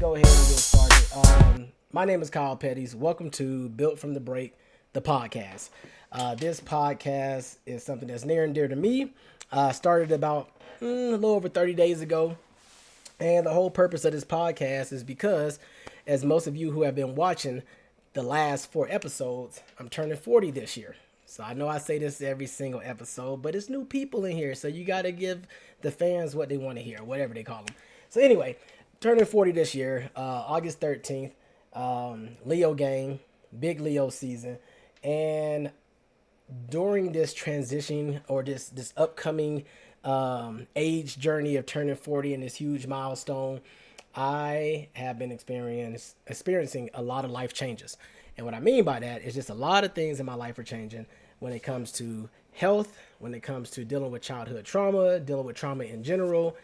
go ahead and get started. My name is Kyle Petties. Welcome to Built from the Break, the podcast. This podcast is something that's near and dear to me. Started about a little over 30 days ago. And the whole purpose of this podcast is because, as most of you who have been watching the last 4 episodes, I'm turning 40 this year. So I know I say this every single episode, but it's new people in here. So you got to give the fans what they want to hear, whatever they call them. So anyway, turning 40 this year, August 13th, Leo gang, big Leo season. And during this transition or this upcoming age journey of turning 40 and this huge milestone, I have been experiencing a lot of life changes. And what I mean by that is just a lot of things in my life are changing when it comes to health, when it comes to dealing with childhood trauma, dealing with trauma in general,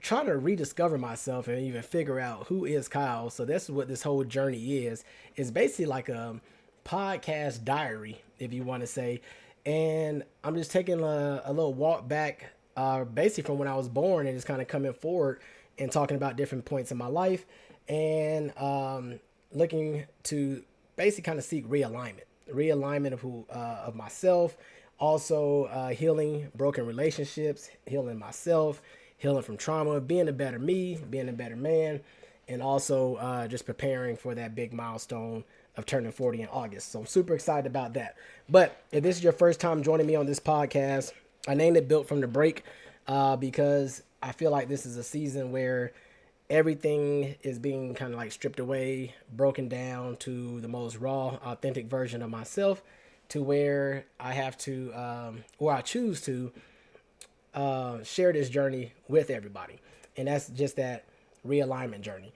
trying to rediscover myself and even figure out who is Kyle. So that's what this whole journey is. It's basically like a podcast diary, if you want to say. And I'm just taking a little walk back, basically from when I was born, and just kind of coming forward and talking about different points in my life and looking to basically kind of seek realignment of who of myself, also healing broken relationships, healing myself, healing from trauma, being a better me, being a better man, and also just preparing for that big milestone of turning 40 in August. So I'm super excited about that. But if this is your first time joining me on this podcast, I named it Built from the Break because I feel like this is a season where everything is being kind of like stripped away, broken down to the most raw, authentic version of myself, to where I have to, or I choose to share this journey with everybody. And that's just that realignment journey.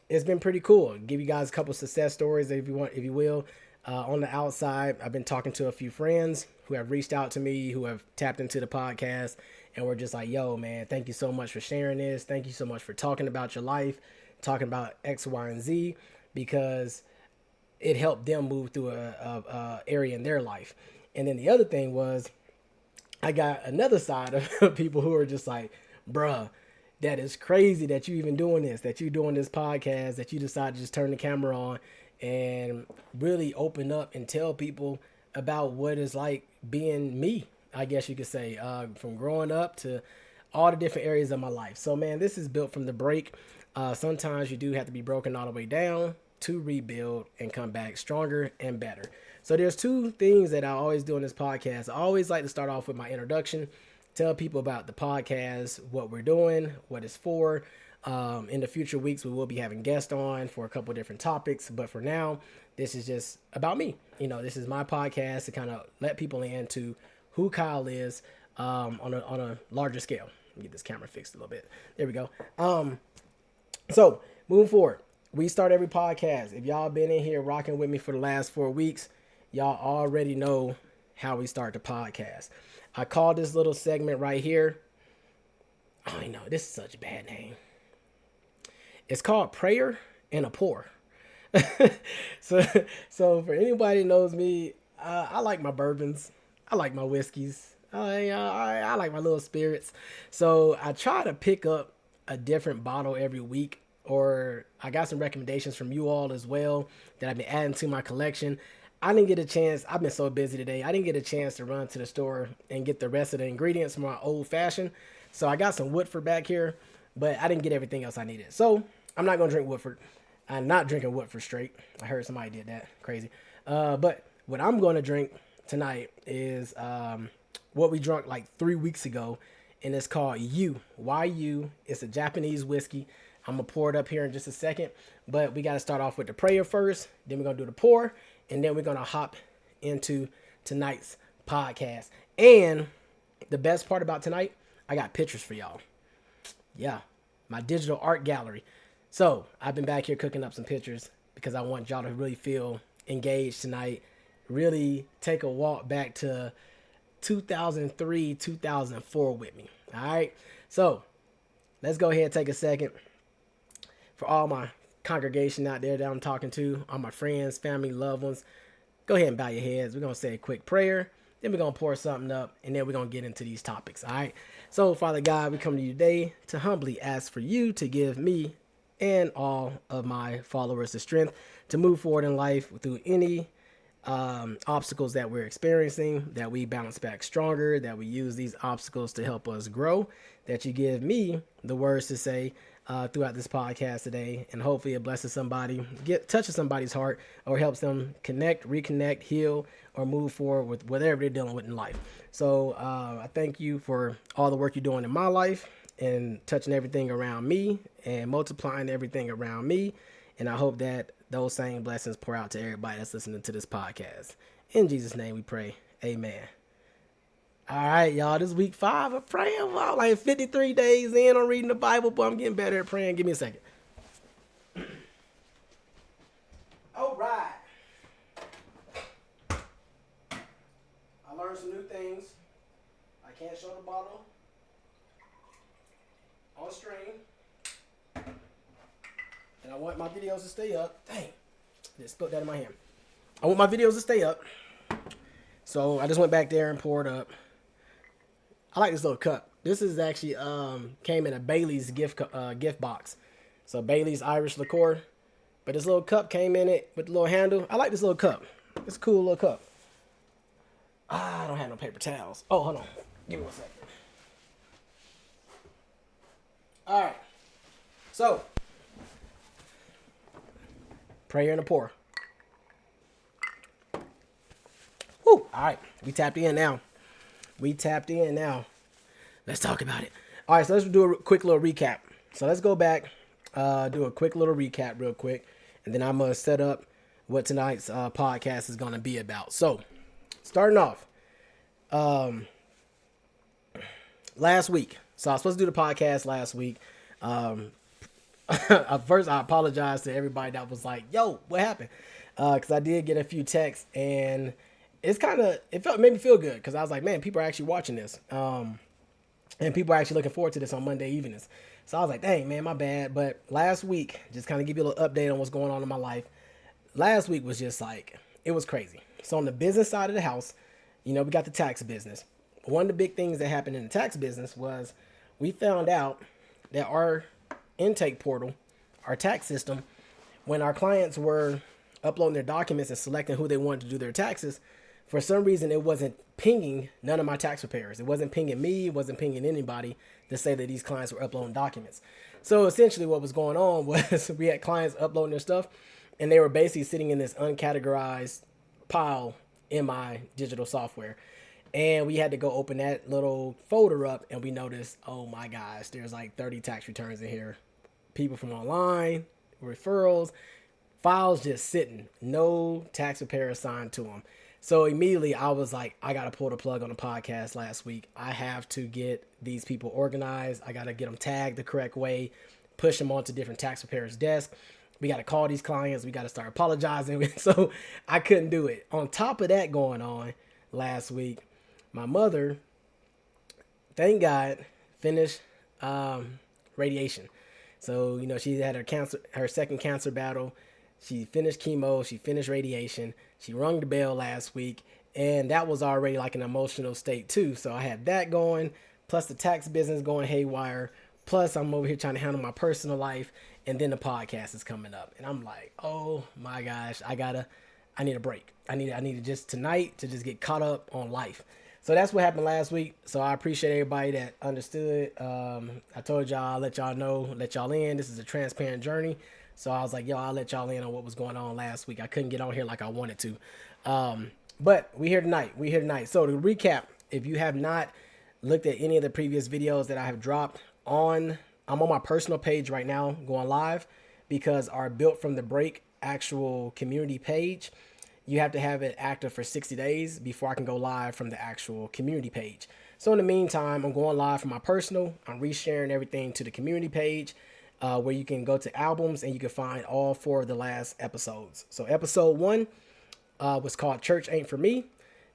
It's been pretty cool. Give you guys a couple success stories if you will. On the outside, I've been talking to a few friends who have reached out to me, who have tapped into the podcast, and we're just like, yo, man, thank you so much for sharing this. Thank you so much for talking about your life, talking about X, Y, and Z, because it helped them move through a area in their life. And then the other thing was, I got another side of people who are just like, bruh, that is crazy that you even doing this, that you doing this podcast, that you decide to just turn the camera on and really open up and tell people about what it's like being me, I guess you could say, from growing up to all the different areas of my life. So, man, this is Built from the Break. Sometimes you do have to be broken all the way down to rebuild and come back stronger and better. So there's two things that I always do in this podcast. I always like to start off with my introduction, tell people about the podcast, what we're doing, what it's for. In the future weeks, we will be having guests on for a couple different topics. But for now, this is just about me. You know, this is my podcast to kind of let people into who Kyle is on a larger scale. Let me get this camera fixed a little bit. There we go. So moving forward, we start every podcast. If y'all been in here rocking with me for the last 4 weeks, y'all already know how we start the podcast. I call this little segment right here. Oh, I know, this is such a bad name. It's called Prayer and a Pour. So for anybody that knows me, I like my bourbons. I like my whiskeys. I like my little spirits. So I try to pick up a different bottle every week, or I got some recommendations from you all as well that I've been adding to my collection. I didn't get a chance. I've been so busy today. I didn't get a chance to run to the store and get the rest of the ingredients from my old fashioned. So I got some Woodford back here, but I didn't get everything else I needed. So I'm not going to drink Woodford. I'm not drinking Woodford straight. I heard somebody did that. Crazy. But what I'm going to drink tonight is what we drank like 3 weeks ago, and it's called YU. It's a Japanese whiskey. I'm going to pour it up here in just a second, but we got to start off with the prayer first. Then we're going to do the pour, and then we're going to hop into tonight's podcast. And the best part about tonight, I got pictures for y'all. Yeah, my digital art gallery. So I've been back here cooking up some pictures because I want y'all to really feel engaged tonight. Really take a walk back to 2003, 2004 with me. All right. So let's go ahead and take a second for all my congregation out there that I'm talking to, all my friends, family, loved ones. Go ahead and bow your heads. We're going to say a quick prayer. Then we're going to pour something up, and then we're going to get into these topics, all right? So, Father God, we come to you today to humbly ask for you to give me and all of my followers the strength to move forward in life through any obstacles that we're experiencing, that we bounce back stronger, that we use these obstacles to help us grow, that you give me the words to say throughout this podcast today, and hopefully it blesses somebody, touches somebody's heart, or helps them connect, reconnect, heal, or move forward with whatever they're dealing with in life. So I thank you for all the work you're doing in my life and touching everything around me and multiplying everything around me. And I hope that those same blessings pour out to everybody that's listening to this podcast. In Jesus' name we pray. Amen. All right, y'all. This is week 5 of praying. Wow, like 53 days in on reading the Bible, but I'm getting better at praying. Give me a second. All right. I learned some new things. I can't show the bottle on stream. And I want my videos to stay up. Dang. Just spilled that in my hand. I want my videos to stay up. So I just went back there and poured up. I like this little cup. This is actually came in a Bailey's gift box. So Bailey's Irish liqueur. But this little cup came in it with the little handle. I like this little cup. It's a cool little cup. I don't have no paper towels. Oh, hold on. Give me 1 second. All right. So, prayer and a pour. Woo. All right. We tapped in now. Let's talk about it. All right. So let's do a quick little recap. So let's go back, do a quick little recap real quick. And then I'm going to set up what tonight's podcast is going to be about. So starting off, last week. So I was supposed to do the podcast last week. First, I apologize to everybody that was like, yo, what happened? Because I did get a few texts, and it made me feel good, because I was like, man, people are actually watching this. And people are actually looking forward to this on Monday evenings. So I was like, dang, man, my bad. But last week, just kind of give you a little update on what's going on in my life. Last week was just like, it was crazy. So on the business side of the house, we got the tax business. One of the big things that happened in the tax business was we found out that our intake portal, our tax system, when our clients were uploading their documents and selecting who they wanted to do their taxes, for some reason it wasn't pinging none of my tax preparers. It wasn't pinging me. It wasn't pinging anybody to say that these clients were uploading documents. So essentially what was going on was we had clients uploading their stuff, and they were basically sitting in this uncategorized pile in my digital software. And we had to go open that little folder up, and we noticed, oh my gosh, there's like 30 tax returns in here. People from online, referrals, files just sitting, no tax preparer assigned to them. So immediately I was like, I got to pull the plug on the podcast last week. I have to get these people organized. I got to get them tagged the correct way, push them onto different tax preparers' desks. We got to call these clients. We got to start apologizing. So I couldn't do it. On top of that going on last week, my mother, thank God, finished radiation. So, she had her second cancer battle. She finished chemo. She finished radiation. She rung the bell last week. And that was already like an emotional state too. So I had that going, plus the tax business going haywire. Plus I'm over here trying to handle my personal life. And then the podcast is coming up. And I'm like, oh my gosh, I need a break. I need just tonight to just get caught up on life. So that's what happened last week. So I appreciate everybody that understood. I told y'all, I'll let y'all know, let y'all in. This is a transparent journey. So I was like, I'll let y'all in on what was going on last week. I couldn't get on here like I wanted to. But we here tonight. So to recap, if you have not looked at any of the previous videos that I have dropped I'm on my personal page right now going live, because our Built from the Break actual community page, you have to have it active for 60 days before I can go live from the actual community page. So in the meantime, I'm going live from my personal. I'm resharing everything to the community page, where you can go to albums and you can find all 4 of the last episodes. So episode 1 was called Church Ain't For Me.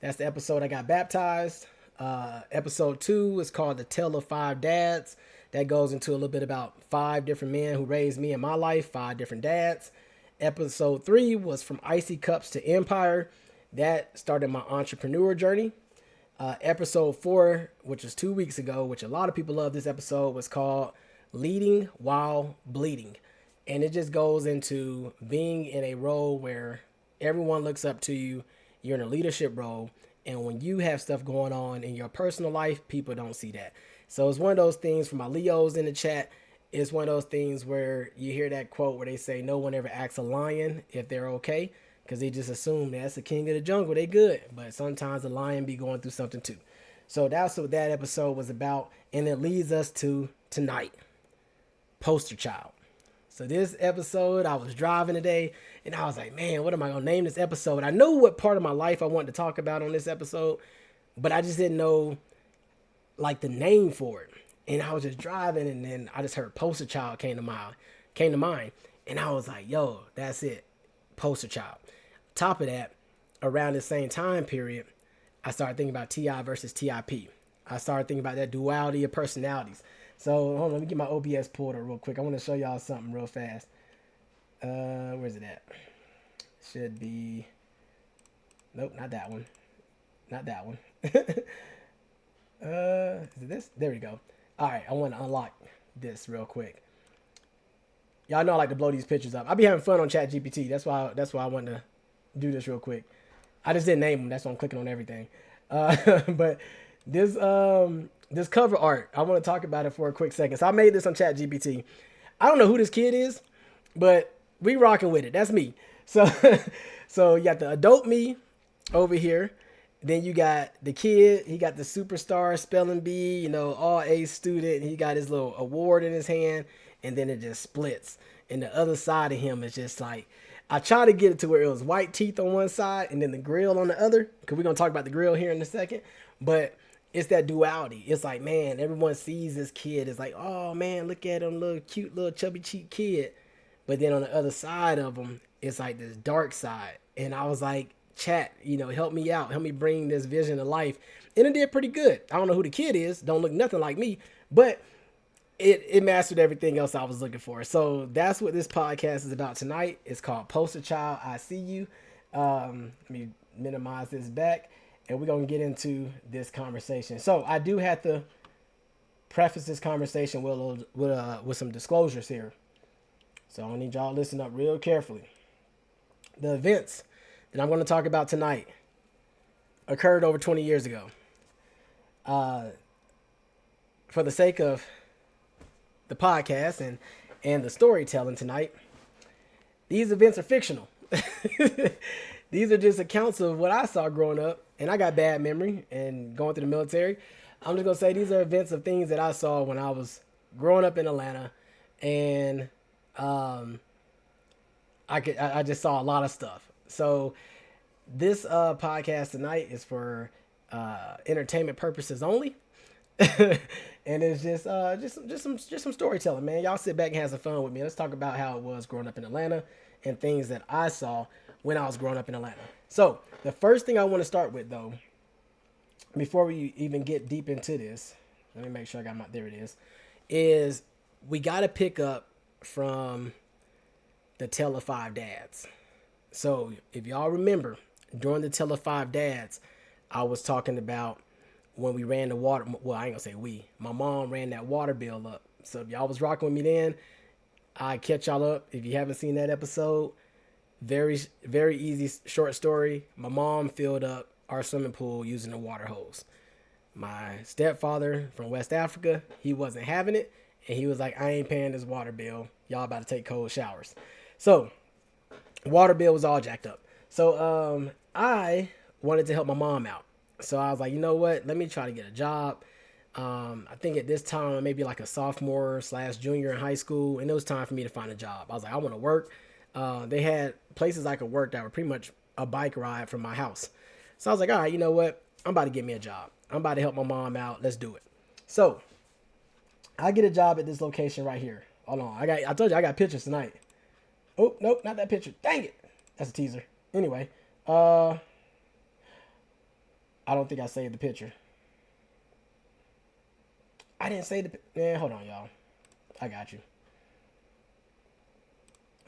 That's the episode I got baptized. Episode 2 is called The Tale of 5 Dads. That goes into a little bit about 5 different men who raised me in my life, 5 different dads. Episode 3 was From Icy Cups to Empire. That started my entrepreneur journey. Episode 4, which was 2 weeks ago, which a lot of people love this episode, was called Leading While Bleeding. And it just goes into being in a role where everyone looks up to you. You're in a leadership role. And when you have stuff going on in your personal life, people don't see that. So it's one of those things for my Leos in the chat. It's one of those things where you hear that quote where they say, no one ever acts a lion if they're okay. Because they just assume that's the king of the jungle. They good. But sometimes the lion be going through something too. So that's what that episode was about. And it leads us to tonight. Poster child. So this episode, I was driving today and I was like, man, what am I going to name this episode? I know what part of my life I wanted to talk about on this episode, but I just didn't know like the name for it. And I was just driving and then I just heard poster child came to mind. And I was like, yo, that's it. Poster child. Top of that, around the same time period, I started thinking about T.I. versus T.I.P. I started thinking about that duality of personalities. So hold on, let me get my OBS pulled up real quick. I want to show y'all something real fast. Where's it at? Should be. Nope, not that one. Not that one. Is it this? There we go. All right, I want to unlock this real quick. Y'all know I like to blow these pictures up. I be having fun on ChatGPT. That's why I want to do this real quick. I just didn't name them. That's why I'm clicking on everything. But this cover art, I want to talk about it for a quick second. So I made this on ChatGPT. I don't know who this kid is, but we rocking with it. That's me. So so you got the adult me over here. Then you got the kid. He got the superstar spelling bee, all A student. He got his little award in his hand, and then it just splits. And the other side of him is just like, I try to get it to where it was white teeth on one side and then the grill on the other, because we're going to talk about the grill here in a second. But it's that duality. It's like, man, everyone sees this kid. It's like, oh, man, look at him, little cute, little chubby cheek kid. But then on the other side of him, it's like this dark side. And I was like, chat, help me out. Help me bring this vision to life. And it did pretty good. I don't know who the kid is. Don't look nothing like me. But it mastered everything else I was looking for. So that's what this podcast is about tonight. It's called Poster Child, I See You. Let me minimize this back. And we're going to get into this conversation. So I do have to preface this conversation with some disclosures here. So I need y'all to listen up real carefully. The events that I'm going to talk about tonight occurred over 20 years ago. For the sake of the podcast and the storytelling tonight, these events are fictional. These are just accounts of what I saw growing up, and I got bad memory and going through the military. I'm just going to say these are events of things that I saw when I was growing up in Atlanta, and I just saw a lot of stuff. So this podcast tonight is for entertainment purposes only. And it's just some storytelling, man. Y'all sit back and have some fun with me. Let's talk about how it was growing up in Atlanta and things that I saw when I was growing up in Atlanta. So the first thing I want to start with, though, before we even get deep into this, let me make sure I got there it is we got to pick up from the Tale of Five Dads. So if y'all remember, during the Tale of Five Dads, I was talking about when we ran the water. Well, I ain't gonna say we. My mom ran that water bill up. So if y'all was rocking with me then, I catch y'all up. If you haven't seen that episode, very, very easy short story. My mom filled up our swimming pool using a water hose. My stepfather from West Africa, he wasn't having it. And he was like, I ain't paying this water bill. Y'all about to take cold showers. So water bill was all jacked up. So I wanted to help my mom out. So I was like, you know what? Let me try to get a job. I think at this time, maybe like a sophomore/junior in high school. And it was time for me to find a job. I was like, I want to work. They had places I could work that were pretty much a bike ride from my house. So I was like, all right, you know what? I'm about to get me a job. I'm about to help my mom out. Let's do it. So I get a job at this location right here. Hold on. I told you I got pictures tonight. Oh, nope, not that picture. Dang it. That's a teaser. Anyway, I don't think I saved the picture. I didn't save the... hold on, y'all. I got you.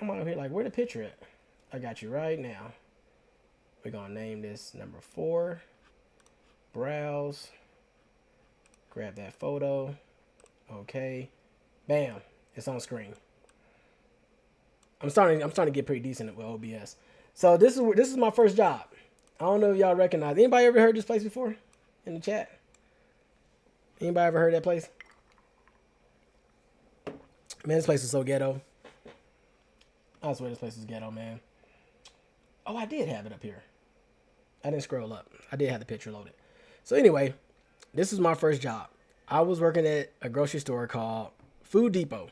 I'm over here like, where the picture at? I got you right now. We're going to name this number 4. Browse. Grab that photo. Okay. Bam. It's on screen. I'm starting to get pretty decent with OBS. So this is my first job. I don't know if y'all recognize. Anybody ever heard this place before? In the chat. Anybody ever heard that place? Man, this place is so ghetto. I swear this place is ghetto, man. Oh, I did have it up here. I didn't scroll up. I did have the picture loaded. So anyway, this is my first job. I was working at a grocery store called Food Depot.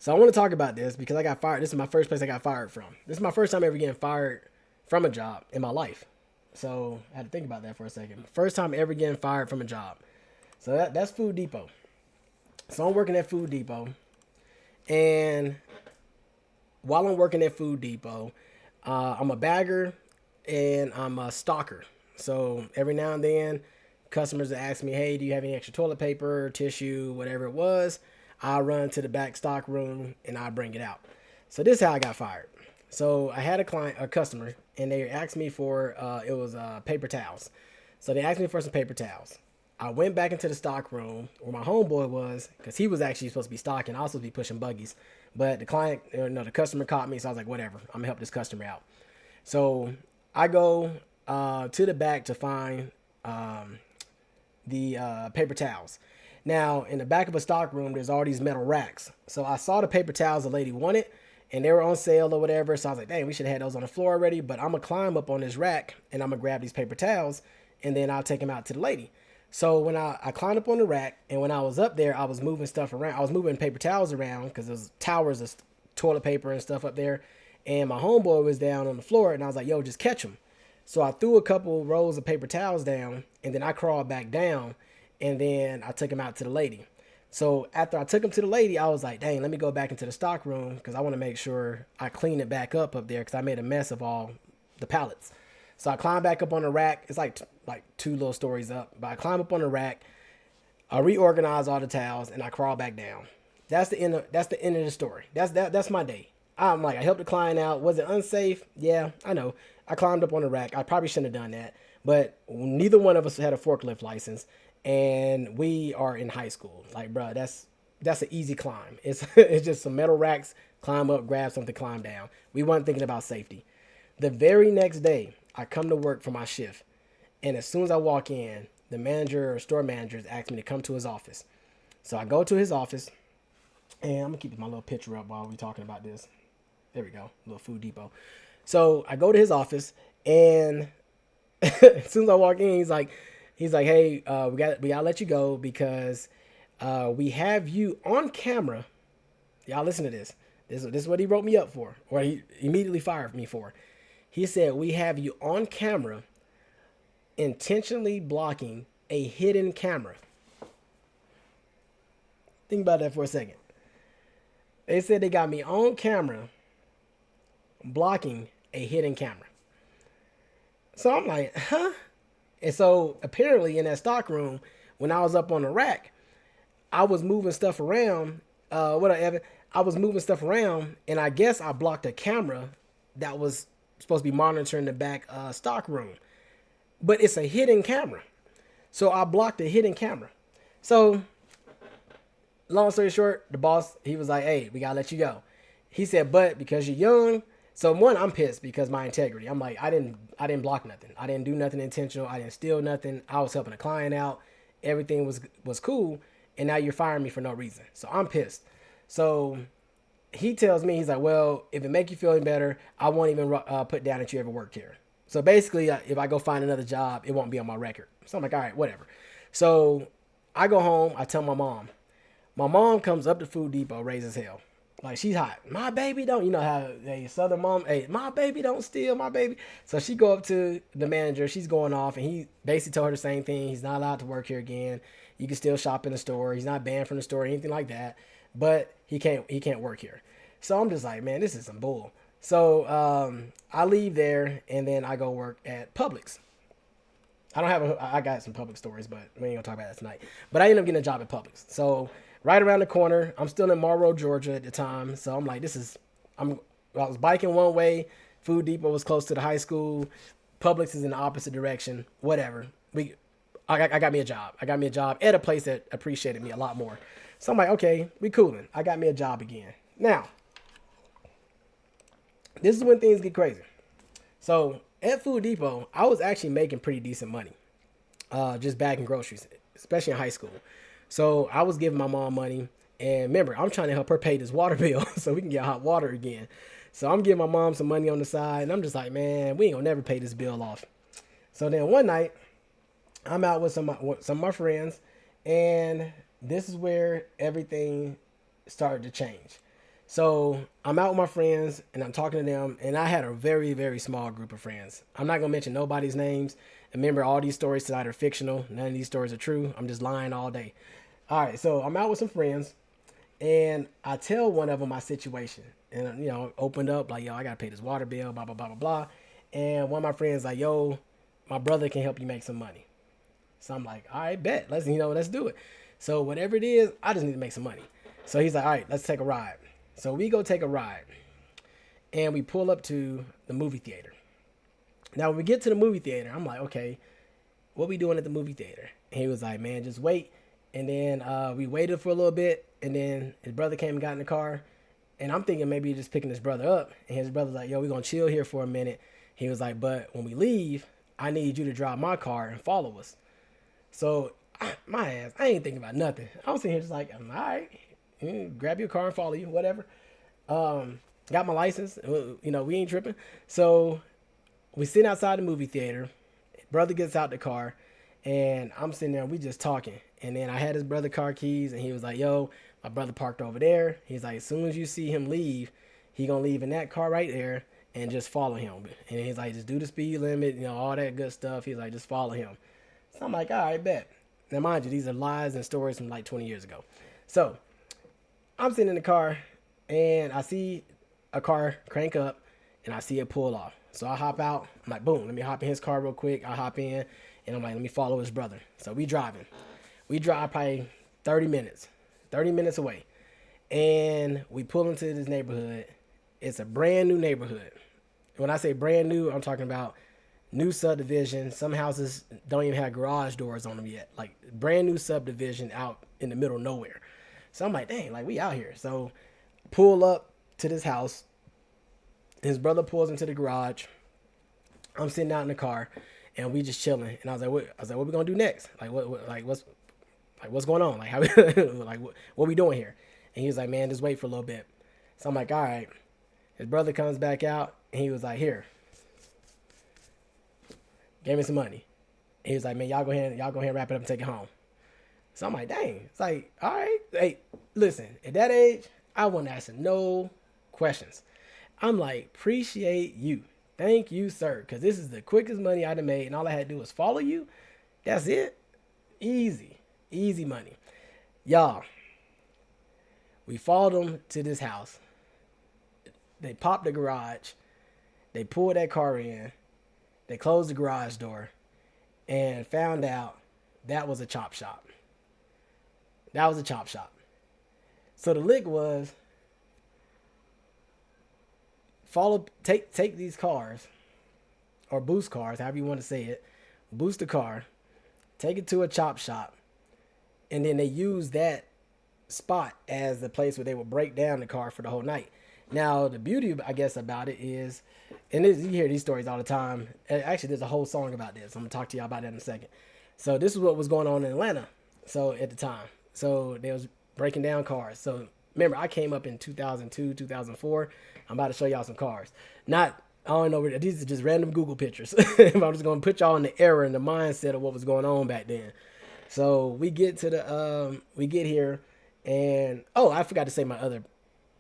So I want to talk about this because I got fired. This is my first place I got fired from. This is my first time ever getting fired from a job in my life. So I had to think about that for a second. First time ever getting fired from a job. So that's Food Depot. So I'm working at Food Depot. And while I'm working at Food Depot, I'm a bagger and I'm a stalker. So every now and then, customers ask me, hey, do you have any extra toilet paper, tissue, whatever it was? I'll run to the back stock room and I'll bring it out. So this is how I got fired. So I had a customer, and they asked me for, it was paper towels. So they asked me for some paper towels. I went back into the stock room where my homeboy was, because he was actually supposed to be stocking. I was supposed to be pushing buggies. But the customer caught me, so I was like, whatever, I'm going to help this customer out. So I go to the back to find the paper towels. Now, in the back of a stock room, there's all these metal racks. So I saw the paper towels the lady wanted, and they were on sale or whatever. So I was like, dang, we should have had those on the floor already. But I'm going to climb up on this rack, and I'm going to grab these paper towels, and then I'll take them out to the lady. So when I climbed up on the rack, and when I was up there, I was moving stuff around. I was moving paper towels around because there's towers of toilet paper and stuff up there. And my homeboy was down on the floor, and I was like, yo, just catch him. So I threw a couple rolls of paper towels down, and then I crawled back down, and then I took him out to the lady. So after I took him to the lady, I was like, dang, let me go back into the stock room because I want to make sure I clean it back up there because I made a mess of all the pallets. So I climbed back up on the rack. It's like two little stories up. But I climb up on the rack. I reorganize all the towels, and I crawl back down. That's the end of the story. That's my day. I'm like, I helped the client out. Was it unsafe? Yeah, I know. I climbed up on the rack. I probably shouldn't have done that. But neither one of us had a forklift license. And we are in high school. Like, bro, that's an easy climb. It's just some metal racks, climb up, grab something, climb down. We weren't thinking about safety. The very next day, I come to work for my shift. And as soon as I walk in, the manager or store managers asked me to come to his office. So I go to his office, and I'm going to keep my little picture up while we're talking about this. There we go, little Food Depot. So I go to his office, and as soon as I walk in, he's like, hey, we gotta let you go because we have you on camera. Y'all listen to this. This is what he wrote me up for, or he immediately fired me for. He said, we have you on camera intentionally blocking a hidden camera. Think about that for a second. They said they got me on camera blocking a hidden camera. So I'm like, huh? And so apparently in that stock room, when I was up on the rack, I was moving stuff around. I was moving stuff around, and I guess I blocked a camera that was supposed to be monitoring the back stock room. But it's a hidden camera. So I blocked a hidden camera. So long story short, the boss, he was like, hey, we got to let you go. He said, but because you're young. So one, I'm pissed because my integrity. I'm like, I didn't block nothing. I didn't do nothing intentional. I didn't steal nothing. I was helping a client out. Everything was cool. And now you're firing me for no reason. So I'm pissed. So he tells me, he's like, well, if it make you feel any better, I won't even put down that you ever worked here. So basically, if I go find another job, it won't be on my record. So I'm like, all right, whatever. So I go home. I tell my mom. My mom comes up to Food Depot, raises hell. Like, she's hot. My baby don't, you know how a southern mom, hey, my baby don't steal, my baby. So she go up to the manager. She's going off, and he basically told her the same thing. He's not allowed to work here again. You can still shop in the store. He's not banned from the store or anything like that. But he can't work here. So I'm just like, man, this is some bull. So I leave there, and then I go work at Publix. I got some Publix stories, but we ain't gonna talk about that tonight. But I ended up getting a job at Publix. So right around the corner, I'm still in Monroe, Georgia at the time. So I'm like, I was biking one way. Food Depot was close to the high school. Publix is in the opposite direction. Whatever. I got me a job. I got me a job at a place that appreciated me a lot more. So I'm like, okay, we coolin'. I got me a job again. Now, This is when things get crazy. So at Food Depot, I was actually making pretty decent money, just bagging groceries, especially in high school. So I was giving my mom money, and remember, I'm trying to help her pay this water bill so we can get hot water again. So I'm giving my mom some money on the side, and I'm just like, man, we ain't gonna never pay this bill off. So then one night, I'm out with some of my friends, and this is where everything started to change. So I'm out with my friends and I'm talking to them, and I had a very, very small group of friends. I'm not gonna mention nobody's names. Remember, all these stories tonight are fictional. None of these stories are true. I'm just lying all day. All right, so I'm out with some friends, and I tell one of them my situation, and opened up like, yo, I gotta pay this water bill, blah blah blah blah blah. And one of my friends like, yo, my brother can help you make some money. So I'm like, all right, bet. Let's do it. So whatever it is, I just need to make some money. So he's like, all right, let's take a ride. So we go take a ride, and we pull up to the movie theater. Now when we get to the movie theater, I'm like, okay, what we doing at the movie theater? And he was like, man, just wait. And then we waited for a little bit, and then his brother came and got in the car, and I'm thinking maybe he's just picking his brother up. And his brother's like, yo, we're gonna chill here for a minute. He was like, but when we leave, I need you to drive my car and follow us. So my ass, I ain't thinking about nothing. I was sitting here just like, all right, grab your car and follow you, whatever. Got my license. We ain't tripping. So we sitting outside the movie theater. Brother gets out the car, and I'm sitting there. We just talking. And then I had his brother car keys, and he was like, "Yo, my brother parked over there." He's like, "As soon as you see him leave, he gonna leave in that car right there, and just follow him." And he's like, "Just do the speed limit, all that good stuff." He's like, "Just follow him." So I'm like, "All right, bet." Now, mind you, these are lies and stories from like 20 years ago. So I'm sitting in the car, and I see a car crank up, and I see it pull off. So I hop out. I'm like, boom, let me hop in his car real quick. I hop in, and I'm like, let me follow his brother. So we driving. We drive probably 30 minutes away. And we pull into this neighborhood. It's a brand new neighborhood. When I say brand new, I'm talking about new subdivision. Some houses don't even have garage doors on them yet. Like brand new subdivision out in the middle of nowhere. So I'm like, dang, like we out here. So pull up to this house. His brother pulls into the garage. I'm sitting out in the car, and we just chilling. And I was like, what we gonna do next? Like what's going on? Like how like what we doing here? And he was like, man, just wait for a little bit. So I'm like, all right. His brother comes back out, and he was like, here, gave me some money. He was like, man, y'all go ahead and wrap it up and take it home. So I'm like, dang. It's like, all right. Hey, listen, at that age, I wasn't asking no questions. I'm like, appreciate you. Thank you, sir. Because this is the quickest money I'd have made, and all I had to do was follow you. That's it. Easy. Easy money. Y'all, we followed them to this house. They popped the garage. They pulled that car in. They closed the garage door and found out that was a chop shop. That was a chop shop. So the lick was take these cars or boost cars, however you want to say it, boost the car, take it to a chop shop, and then they use that spot as the place where they will break down the car for the whole night. Now, the beauty, I guess, about it is, and you hear these stories all the time. Actually, there's a whole song about this. I'm going to talk to y'all about that in a second. So this is what was going on in Atlanta so at the time. So they was breaking down cars. So remember, I came up in 2002, 2004. I'm about to show y'all some cars. I don't know, these are just random Google pictures. I'm just going to put y'all in the era and the mindset of what was going on back then. So we get here, and I forgot to say my other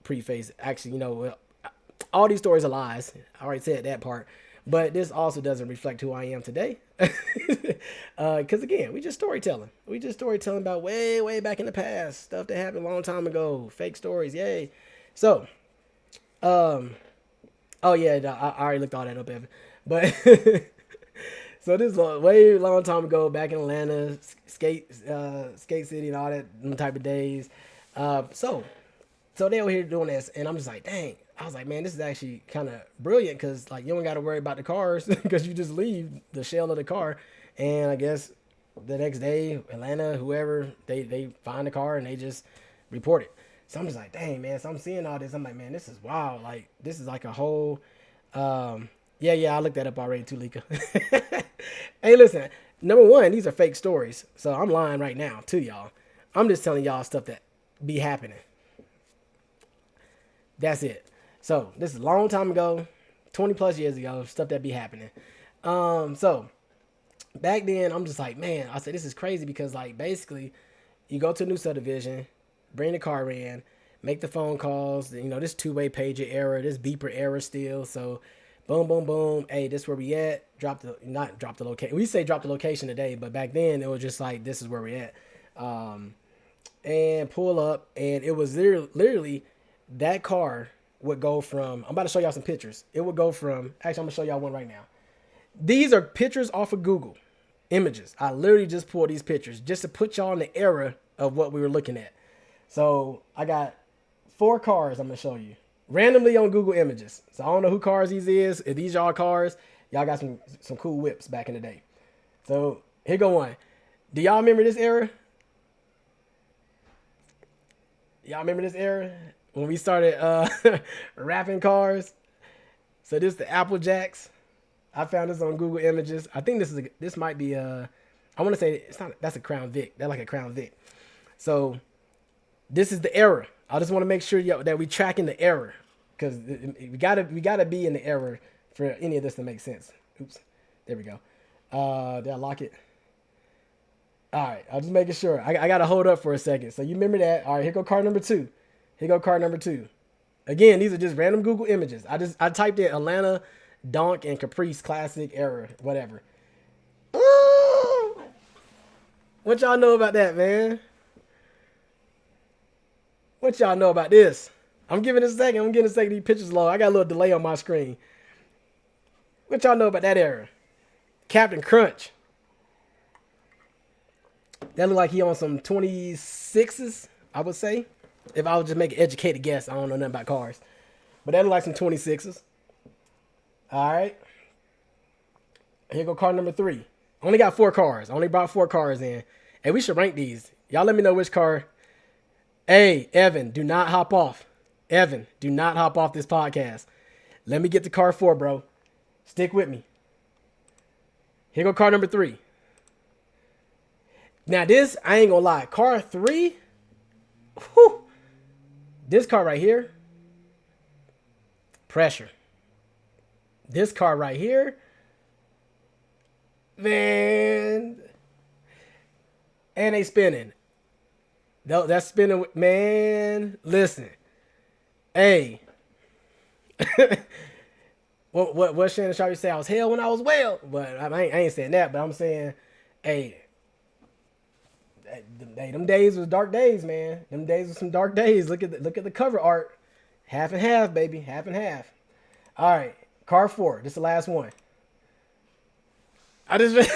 preface. Actually, all these stories are lies. I already said that part, but this also doesn't reflect who I am today. Because again, we just storytelling. We just storytelling about way back in the past, stuff that happened a long time ago, fake stories. Yay! So, oh yeah, I already looked all that up, Evan. But so this is a way long time ago, back in Atlanta, skate city and all that type of days. So they were here doing this, and I'm just like, dang. I was like, man, this is actually kind of brilliant because like you don't got to worry about the cars because you just leave the shell of the car, and I guess the next day, Atlanta, whoever they find the car and they just report it. So I'm just like, dang, man. So I'm seeing all this. I'm like, man, this is wild. Like, this is like a whole. Yeah, I looked that up already too, Lika. Hey, listen. Number one, these are fake stories. So I'm lying right now to y'all. I'm just telling y'all stuff that be happening. That's it. So this is a long time ago, 20 plus years ago, stuff that be happening. So back then, I'm just like, man, I said, this is crazy because, like, basically, you go to a new subdivision, bring the car in, make the phone calls, this two-way pager error, this beeper error still. So, boom, boom, boom. Hey, this where we at. Not drop the location. We say drop the location today, but back then, it was just like, this is where we at. And pull up, and it was literally that car would go from, I'm about to show y'all some pictures. It would go from, actually, I'm going to show y'all one right now. These are pictures off of Google Images. I literally just pulled these pictures just to put y'all in the era of what we were looking at. So I got 4 cars I'm going to show you randomly on Google Images. So I don't know who cars these is. If these y'all cars, y'all got some cool whips back in the day. So here go one. Do y'all remember this era? Y'all remember this era when we started wrapping cars? So this is the Apple Jacks. I found this on Google Images. I think this might be I want to say it's not. That's a Crown Vic. They're like a Crown Vic. So this is the error. I just want to make sure that we tracking the error because we gotta be in the error for any of this to make sense. Oops, there we go. Did I lock it? All right, I'm just making sure. I gotta hold up for a second. So you remember that? All right, here go car number 2. Here go car number 2. Again, these are just random Google Images. I typed in Atlanta Donk and Caprice Classic error, whatever. Ooh! What y'all know about that, man? What y'all know about this? I'm giving it a second. I'm getting a second. These pictures low. I got a little delay on my screen. What y'all know about that error? Captain Crunch. That look like he on some 26s, I would say. If I would just make an educated guess, I don't know nothing about cars. But that look like some 26s. All right. Here go car number 3. Only got 4 cars. Only brought 4 cars in. Hey, we should rank these. Y'all let me know which car. Hey, Evan, do not hop off. Evan, do not hop off this podcast. Let me get to car 4, bro. Stick with me. Here go car number 3. Now this, I ain't gonna lie. Car 3, whew, this car right here, pressure. This car right here, man, and they spinning. That's spinning, man. Listen, hey, what Shannon Sharp say? I was hell when I was well, but I ain't saying that. But I'm saying, hey, them days was dark days, man. Them days was some dark days. Look at the cover art, half and half, baby, half and half. All right. Car 4. This is the last one. I just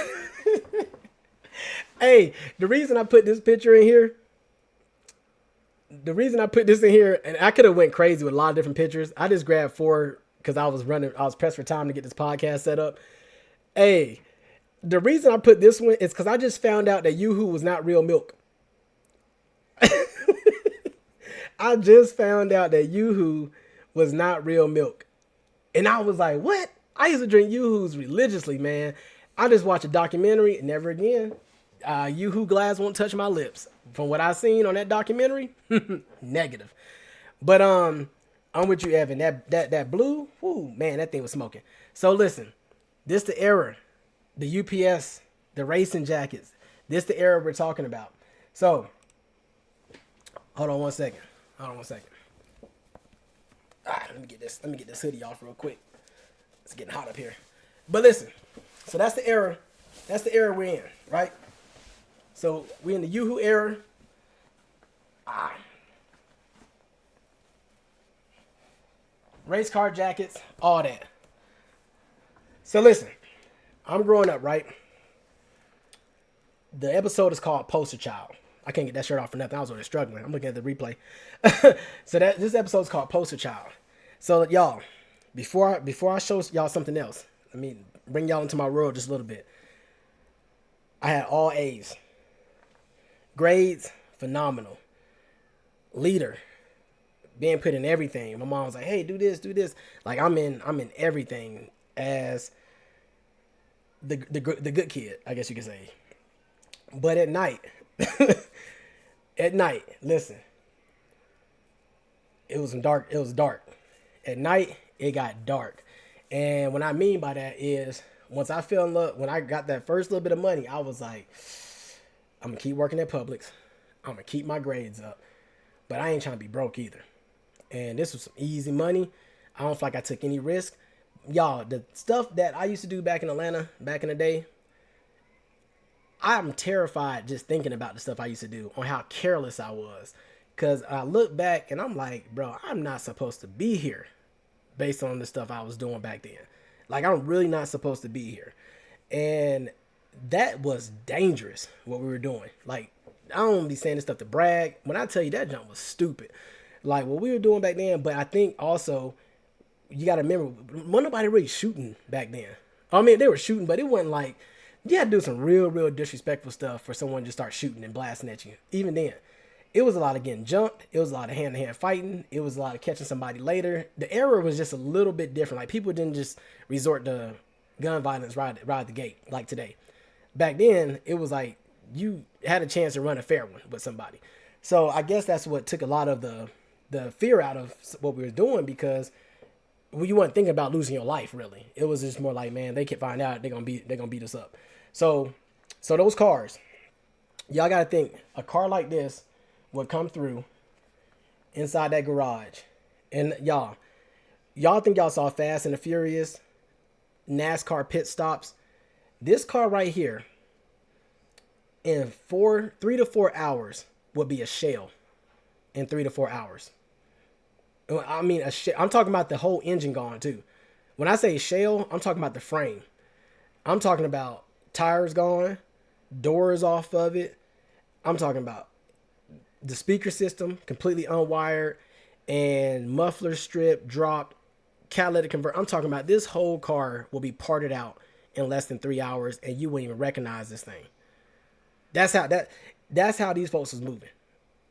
Hey, the reason I put this picture in here, and I could have went crazy with a lot of different pictures. I just grabbed 4 because I was pressed for time to get this podcast set up. Hey, the reason I put this one is because I just found out that Yoo-hoo was not real milk. I just found out that Yoo-hoo was not real milk. And I was like, what? I used to drink Yoo-hoos religiously, man. I just watched a documentary, and never again. Yoo-hoo glass won't touch my lips. From what I seen on that documentary, negative. But I'm with you, Evan. That blue, whoo, man, that thing was smoking. So listen, this the era, the UPS, the racing jackets. This the era we're talking about. So, hold on one second. All right, let me get this hoodie off real quick. It's getting hot up here. But listen, so that's the era. That's the era we're in, right? So we're in the Yoo-hoo era. Race car jackets, all that. So listen, I'm growing up, right? The episode is called Poster Child. I can't get that shirt off for nothing. I was already struggling. I'm looking at the replay. So this episode is called Poster Child. So y'all, before I show y'all something else, let me bring y'all into my world just a little bit. I had all A's. Grades, phenomenal. Leader, being put in everything. My mom was like, "Hey, do this, do this." Like I'm in everything as the good kid, I guess you could say. But at night, at night, listen, it was dark. It was dark. At night, it got dark. And what I mean by that is once I fell in love, when I got that first little bit of money, I was like, I'm gonna keep working at Publix. I'm gonna keep my grades up, but I ain't trying to be broke either. And this was some easy money. I don't feel like I took any risk. Y'all, the stuff that I used to do back in Atlanta, back in the day, I'm terrified just thinking about the stuff I used to do on how careless I was. Cause I look back and I'm like, bro, I'm not supposed to be here based on the stuff I was doing back then. Like I'm really not supposed to be here. And that was dangerous what we were doing. Like I don't be saying this stuff to brag. When I tell you that jump was stupid. Like what we were doing back then, but I think also you got to remember, wasn't nobody really shooting back then. I mean, they were shooting, but it wasn't like you had to do some real disrespectful stuff for someone to start shooting and blasting at you. Even then, it was a lot of getting jumped. It was a lot of hand-to-hand fighting. It was a lot of catching somebody later. The era was just a little bit different. Like people didn't just resort to gun violence right the gate like today. Back then, it was like you had a chance to run a fair one with somebody. So I guess that's what took a lot of the fear out of what we were doing because you weren't thinking about losing your life really. It was just more like, man, they can find out they're gonna beat us up. So those cars, y'all gotta think a car like this would come through inside that garage, and y'all think y'all saw Fast and the Furious, NASCAR pit stops. This car right here, in 3 to 4 hours, would be a shell. In 3 to 4 hours. I mean, I'm talking about the whole engine gone too. When I say shell, I'm talking about the frame. I'm talking about tires gone, doors off of it. I'm talking about the speaker system completely unwired and muffler strip dropped, catalytic convert. I'm talking about this whole car will be parted out in less than 3 hours and you wouldn't even recognize this thing. That's how these folks was moving.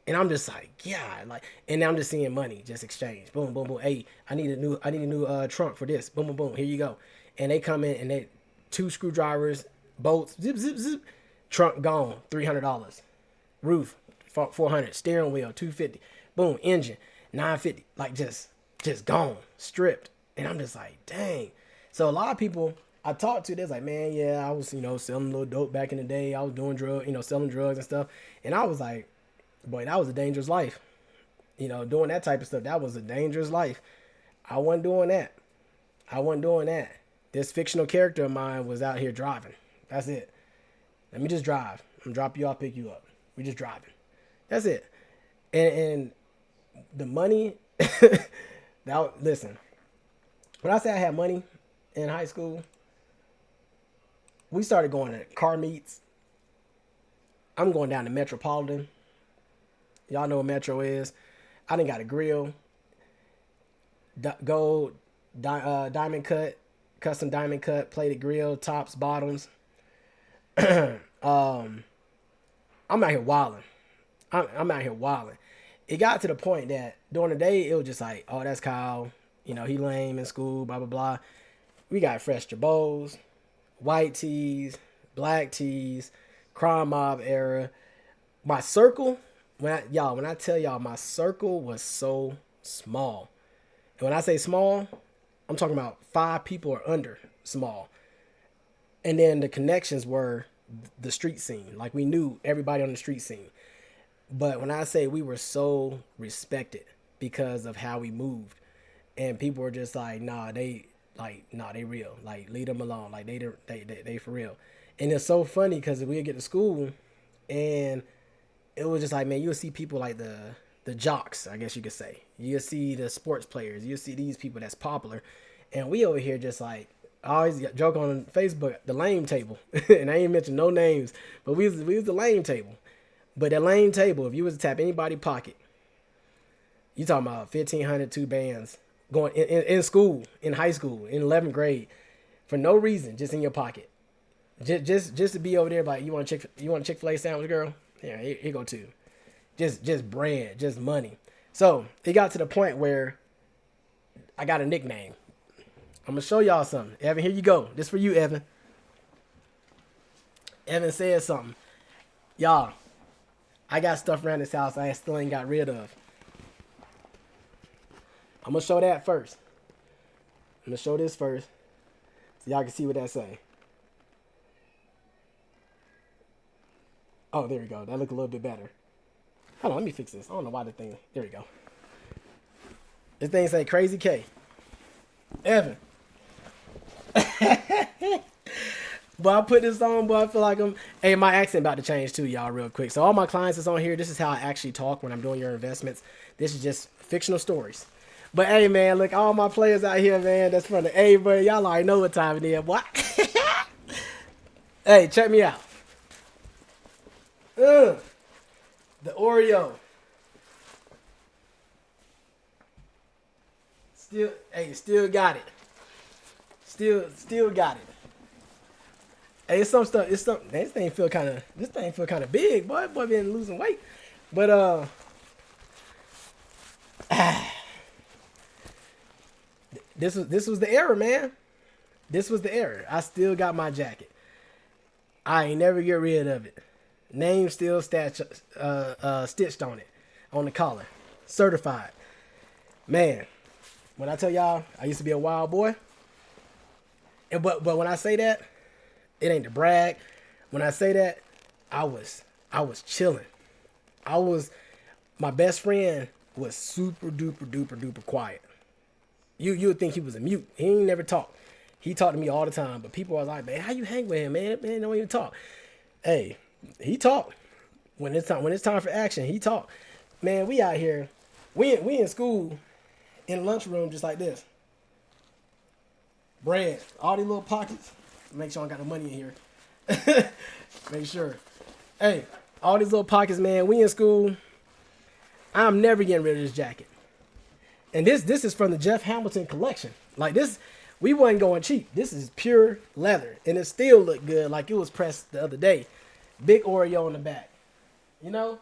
And I'm just like, yeah, like, and now I'm just seeing money just exchange. Boom, boom, boom. Hey, I need a new trunk for this. Boom, boom, boom. Here you go. And they come in and they 2 screwdrivers, bolts, zip, zip, zip. Trunk gone, $300. Roof, $400. Steering wheel, $250. Boom, engine, $950. Like just gone, stripped. And I'm just like, dang. So a lot of people I talked to, they're like, man, yeah, I was, selling a little dope back in the day. I was doing selling drugs and stuff. And I was like, boy, that was a dangerous life. Doing that type of stuff, that was a dangerous life. I wasn't doing that. This fictional character of mine was out here driving. That's it. Let me just drive. I'm gonna drop you off, pick you up. We just driving. That's it. And the money, listen, when I say I had money in high school, we started going to car meets. I'm going down to Metropolitan. Y'all know what Metro is. I done got a grill, gold, diamond cut, custom diamond cut, plated grill, tops, bottoms. I'm out here wilding. I'm out here wilding. It got to the point that during the day, it was just like, oh, that's Kyle. He lame in school, blah, blah, blah. We got fresh jabots, white tees, black tees, crime mob era. My circle... When I tell y'all, my circle was so small. And when I say small, I'm talking about 5 people or under small. And then the connections were the street scene. Like we knew everybody on the street scene. But when I say we were so respected because of how we moved, and people were just like, they real. Like leave them alone. Like they for real. And it's so funny because we'd get to school and it was just like, man, you'll see people like the jocks, I guess you could say. You'll see the sports players. You'll see these people that's popular. And we over here just like, I always joke on Facebook, the lame table. And I ain't mention no names, but we was the lame table. But that lame table, if you was to tap anybody's pocket, you talking about 1,500, 2 bands going in school, in high school, in 11th grade, for no reason, just in your pocket. Just to be over there, like, you want a Chick-fil-A sandwich, girl? Yeah, here go too. Just bread, just money. So it got to the point where I got a nickname. I'm gonna show y'all something. Evan, here you go. This for you, Evan. Evan said something. Y'all, I got stuff around this house I still ain't got rid of. I'm gonna show that first. I'm gonna show this first, so y'all can see what that say. Oh, there we go. That look a little bit better. Hold on, let me fix this. I don't know why the thing. There we go. This thing say Crazy K. Evan. But I put this on, but I feel like I'm. Hey, my accent about to change too, y'all, real quick. So all my clients that's on here, this is how I actually talk when I'm doing your investments. This is just fictional stories. But hey, man, look, all my players out here, man, that's from the A, but y'all already know what time it is, boy. Hey, check me out. The Oreo. Still got it. Still got it. Hey, it's some stuff. It's some. This thing feel kind of big, boy. Boy, been losing weight, but this was the error, man. This was the error. I still got my jacket. I ain't never get rid of it. Name still stitched on it, on the collar, certified. Man, when I tell y'all, I used to be a wild boy. And but when I say that, it ain't to brag. When I say that, I was chilling. My best friend was super duper duper duper quiet. You would think he was a mute. He ain't never talk. He talked to me all the time, but people was like, man, how you hang with him, man? Man, don't even talk. Hey, he talk. When it's time for action, he talk. Man, we out here. We in school in the lunchroom just like this. Bread. All these little pockets. Make sure I got the money in here. Make sure. Hey, all these little pockets, man. We in school. I'm never getting rid of this jacket. And this is from the Jeff Hamilton collection. Like this, we wasn't going cheap. This is pure leather. And it still looked good like it was pressed the other day. Big Oreo in the back. You know?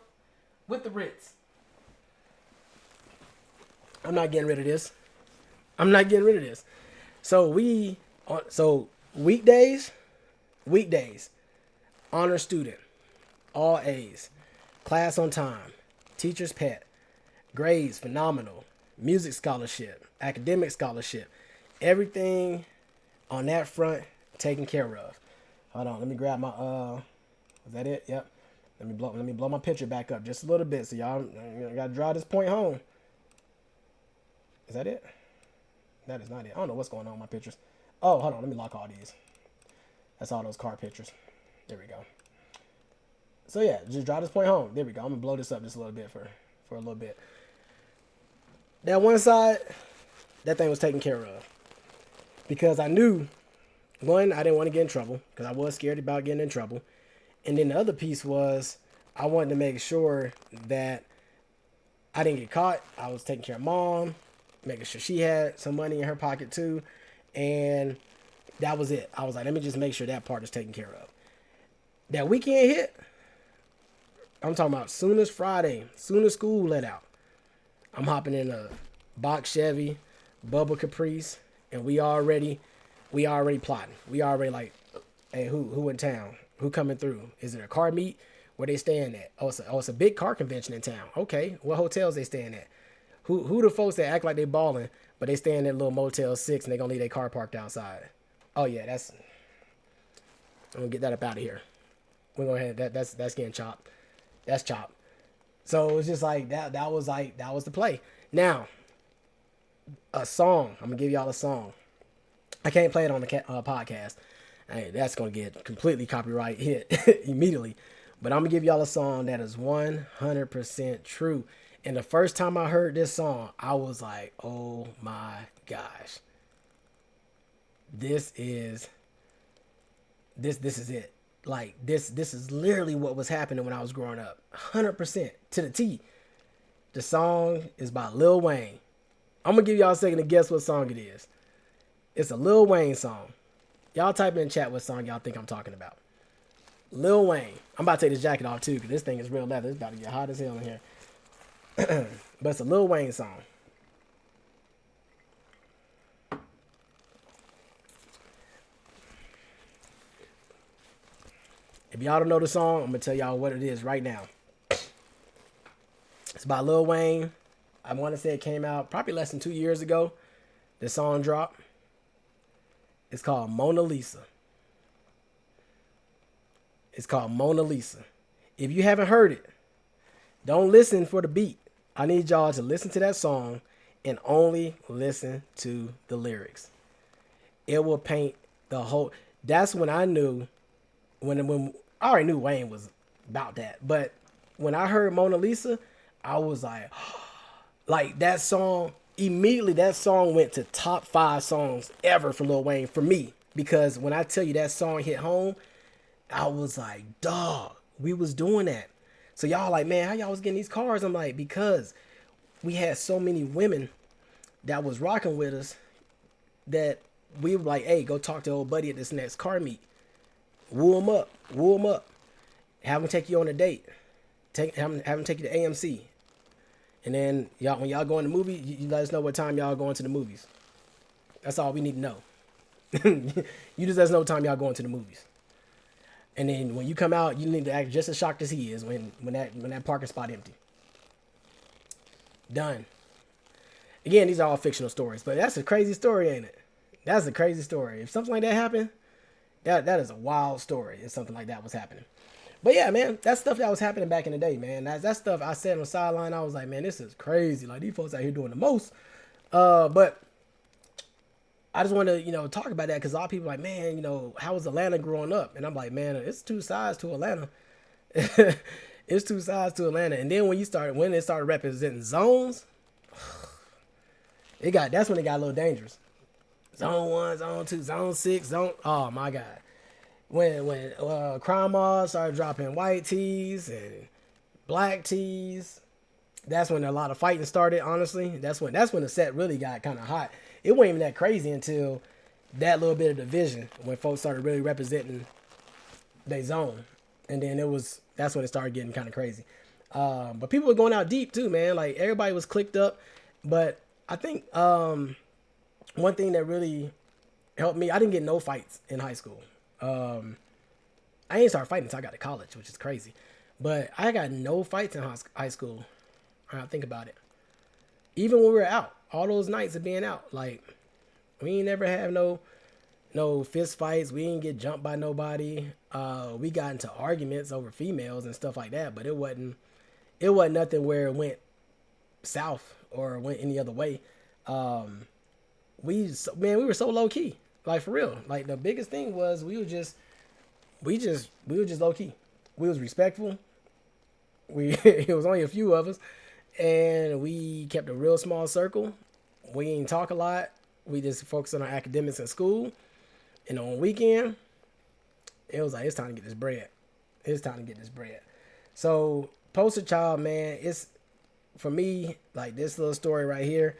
With the Ritz. I'm not getting rid of this. So weekdays, honor student, all A's, class on time, teacher's pet, grades phenomenal, music scholarship, academic scholarship, everything on that front taken care of. Hold on, let me grab my is that it? Yep. Let me blow my picture back up just a little bit so y'all gotta draw this point home. Is that it? That is not it. I don't know what's going on with my pictures. Oh, hold on. Let me lock all these. That's all those car pictures. There we go. So yeah, just draw this point home. There we go. I'm gonna blow this up just a little bit for a little bit. That one side, that thing was taken care of. Because I knew, one, I didn't want to get in trouble. Because I was scared about getting in trouble. And then the other piece was, I wanted to make sure that I didn't get caught. I was taking care of mom, making sure she had some money in her pocket too. And that was it. I was like, let me just make sure that part is taken care of. That weekend hit, I'm talking about soon as Friday, soon as school let out, I'm hopping in a box Chevy, Bubba Caprice, and we already plotting. We already like, hey, who in town? Who coming through? Is it a car meet? Where they staying at? It's a big car convention in town. Okay, what hotels they staying at? Who the folks that act like they balling, but they staying in little Motel 6 and they gonna leave their car parked outside? Oh yeah, I'm gonna get that up out of here. We're gonna head that's getting chopped. That's chopped. So it's just like that was the play. Now, a song. I'm gonna give y'all a song. I can't play it on the podcast. Hey, that's gonna get completely copyright hit immediately. But I'm gonna give y'all a song that is 100% true. And the first time I heard this song, I was like, oh my gosh. This is it. Like this is literally what was happening when I was growing up. 100% to the T. The song is by Lil Wayne. I'm gonna give y'all a second to guess what song it is. It's a Lil Wayne song. Y'all type in chat what song y'all think I'm talking about. Lil Wayne. I'm about to take this jacket off too, because this thing is real leather. It's about to get hot as hell in here. but it's a Lil Wayne song. If y'all don't know the song, I'm gonna tell y'all what it is right now. It's by Lil Wayne. I want to say it came out probably less than 2 years ago. The song dropped. It's called Mona Lisa. It's called Mona Lisa. If you haven't heard it, don't listen for the beat. I need y'all to listen to that song and only listen to the lyrics. It will paint the whole. That's when I knew. When I already knew Wayne was about that, but when I heard Mona Lisa, I was like that song. Immediately, that song went to top 5 songs ever for Lil Wayne for me, because when I tell you that song hit home, I was like, dog, we was doing that. So y'all like, man, how y'all was getting these cars? I'm like, because we had so many women that was rocking with us that we were like, hey, go talk to old buddy at this next car meet. Woo him up. Woo him up. Have him take you on a date. Have him take you to AMC. And then y'all, when y'all go in the movie, you let us know what time y'all going to the movies. That's all we need to know. You just let us know what time y'all going to the movies. And then when you come out, you need to act just as shocked as he is when that parking spot empty. Done. Again, these are all fictional stories, but that's a crazy story, ain't it? That's a crazy story. If something like that happened, that is a wild story if something like that was happening. But yeah, man, that's stuff that was happening back in the day, man. That stuff I said on the sideline, I was like, man, this is crazy. Like, these folks out here doing the most. But I just want to, talk about that because a lot of people are like, man, how was Atlanta growing up? And I'm like, man, it's 2 sides to Atlanta. It's 2 sides to Atlanta. And then when it started representing zones, that's when it got a little dangerous. Zone 1, Zone 2, Zone 6, Zone... Oh, my God. When crime laws started dropping white tees and black tees, that's when a lot of fighting started, honestly. That's when the set really got kind of hot. It wasn't even that crazy until that little bit of division, when folks started really representing their zone. And then that's when it started getting kind of crazy. But people were going out deep, too, man. Like, everybody was clicked up. But I think... one thing that really helped me, I didn't get no fights in high school. I didn't start fighting until I got to college, which is crazy. But I got no fights in high school. I think about it. Even when we were out, all those nights of being out, like, we ain't never have no fist fights. We didn't get jumped by nobody. We got into arguments over females and stuff like that, but it wasn't nothing where it went south or went any other way. We were so low key, like, for real. Like, the biggest thing was we were just low key. We was respectful. It was only a few of us, and we kept a real small circle. We didn't talk a lot. We just focused on our academics in school, and on weekend, it was like, it's time to get this bread. It's time to get this bread. So, poster child, man, it's, for me, like, this little story right here.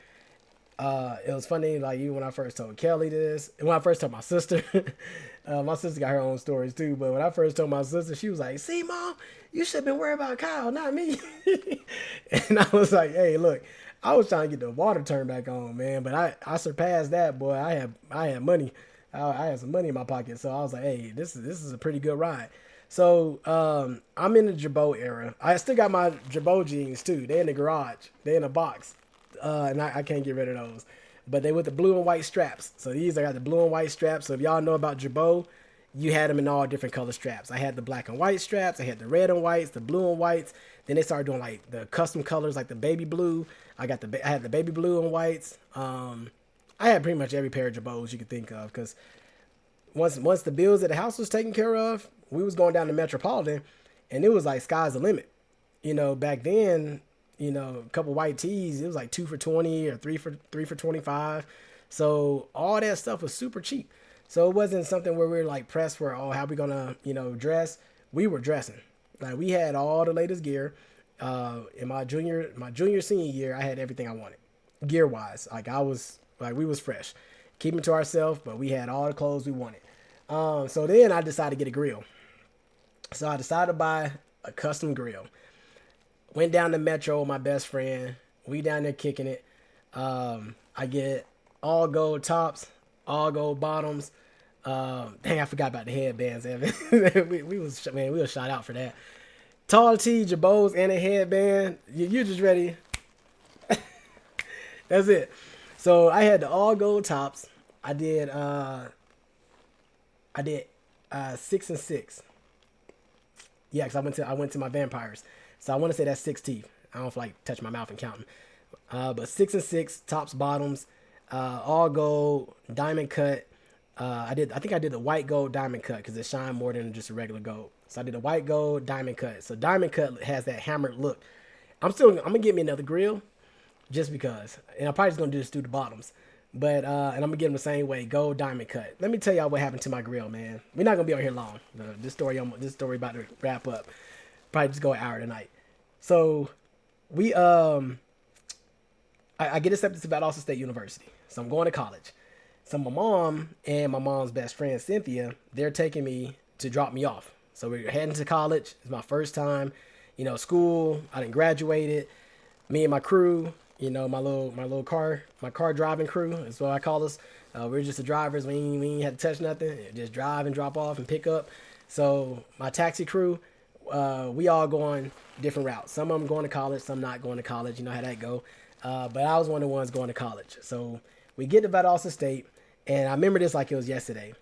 It was funny, like, even when I first told Kelly this, and when I first told my sister, my sister got her own stories too, but when I first told my sister, she was like, see, Mom, you should have been worried about Kyle, not me. And I was like, hey, look, I was trying to get the water turned back on, man, but I surpassed that, boy. I had money. I had some money in my pocket, so I was like, hey, this is a pretty good ride. So I'm in the Jabot era. I still got my Jabot jeans too. They're in the garage. They're in a box. And I can't get rid of those. But they with the blue and white straps. So these, I got the blue and white straps. So if y'all know about Jabot, you had them in all different color straps. I had the black and white straps. I had the red and whites, the blue and whites. Then they started doing like the custom colors, like the baby blue. I had the baby blue and whites. I had pretty much every pair of Jabots you could think of, because once the bills at the house was taken care of, we was going down to Metropolitan, and it was like sky's the limit. Back then, a couple white tees, it was like 2 for $20 or 3 for $25. So all that stuff was super cheap. So it wasn't something where we were like pressed for, oh, how we gonna, dress. We were dressing. Like, we had all the latest gear. In my junior senior year, I had everything I wanted, gear wise. Like, we was fresh, keeping to ourselves, but we had all the clothes we wanted. So then I decided to get a grill. So I decided to buy a custom grill. Went down to Metro with my best friend. We down there kicking it. I get all gold tops, all gold bottoms. Dang, I forgot about the headbands, Evan. We was shot out for that. Tall tee, jabos, and a headband. You just ready. That's it. So I had the all gold tops. I did I did 6 and 6. Yeah, because I went to my vampires. So I want to say that's 6 teeth. I don't feel like touch my mouth and counting. But 6 and 6 tops, bottoms, all gold, diamond cut. I think I did the white gold diamond cut because it shine more than just a regular gold. So I did a white gold diamond cut. So diamond cut has that hammered look. I'm gonna get me another grill just because, and I'm probably just gonna do the bottoms. But and I'm gonna get them the same way, gold diamond cut. Let me tell y'all what happened to my grill, man. We're not gonna be on here long. This story about to wrap up. Probably just go an hour tonight. So we I get accepted to Valdosta State University. So I'm going to college. So my mom and my mom's best friend Cynthia, they're taking me to drop me off. So we're heading to college. It's my first time, school. I didn't graduate it. Me and my crew, my car driving crew is what I call us. We're just the drivers. We ain't had to touch nothing. Just drive and drop off and pick up. So my taxi crew, we all going different routes. Some of them going to college, some not going to college. You know how that go. But I was one of the ones going to college. So we get to Valdosta State, and I remember this like it was yesterday.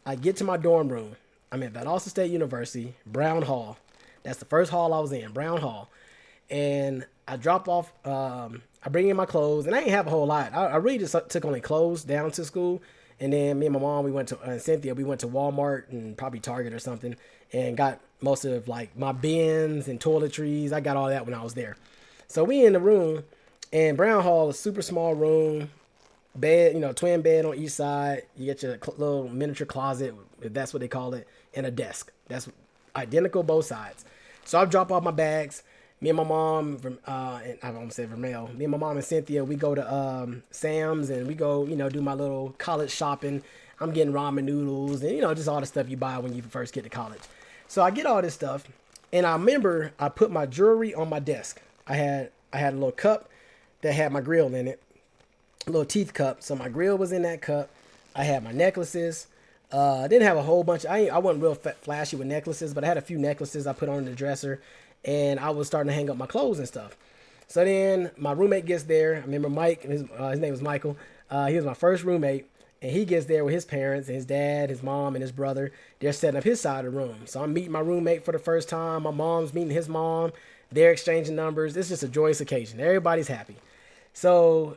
I get to my dorm room. I'm at Valdosta State University, Brown Hall. That's the first hall I was in, Brown Hall. And I drop off, I bring in my clothes, and I ain't have a whole lot. I really just took only clothes down to school. And then me and my mom, we went to, Cynthia, we went to Walmart and probably Target or something and got most of like my bins and toiletries. I got all that when I was there. So we in the room, and Brown Hall is a super small room, bed, twin bed on each side. You get your little miniature closet, if that's what they call it, and a desk. That's identical both sides. So I drop off my bags. Me and my mom, and I almost said Vermel. Me and my mom and Cynthia, we go to Sam's and we go, do my little college shopping. I'm getting ramen noodles and just all the stuff you buy when you first get to college. So I get all this stuff, and I remember I put my jewelry on my desk. I had a little cup that had my grill in it, a little teeth cup. So my grill was in that cup. I had my necklaces. I didn't have a whole bunch. I wasn't real flashy with necklaces, but I had a few necklaces I put on the dresser. And I was starting to hang up my clothes and stuff. So then my roommate gets there. I remember Mike, his name was Michael. He was my first roommate. And he gets there with his parents and his dad, his mom, and his brother. They're setting up his side of the room. So I'm meeting my roommate for the first time. My mom's meeting his mom. They're exchanging numbers. It's just a joyous occasion. Everybody's happy. So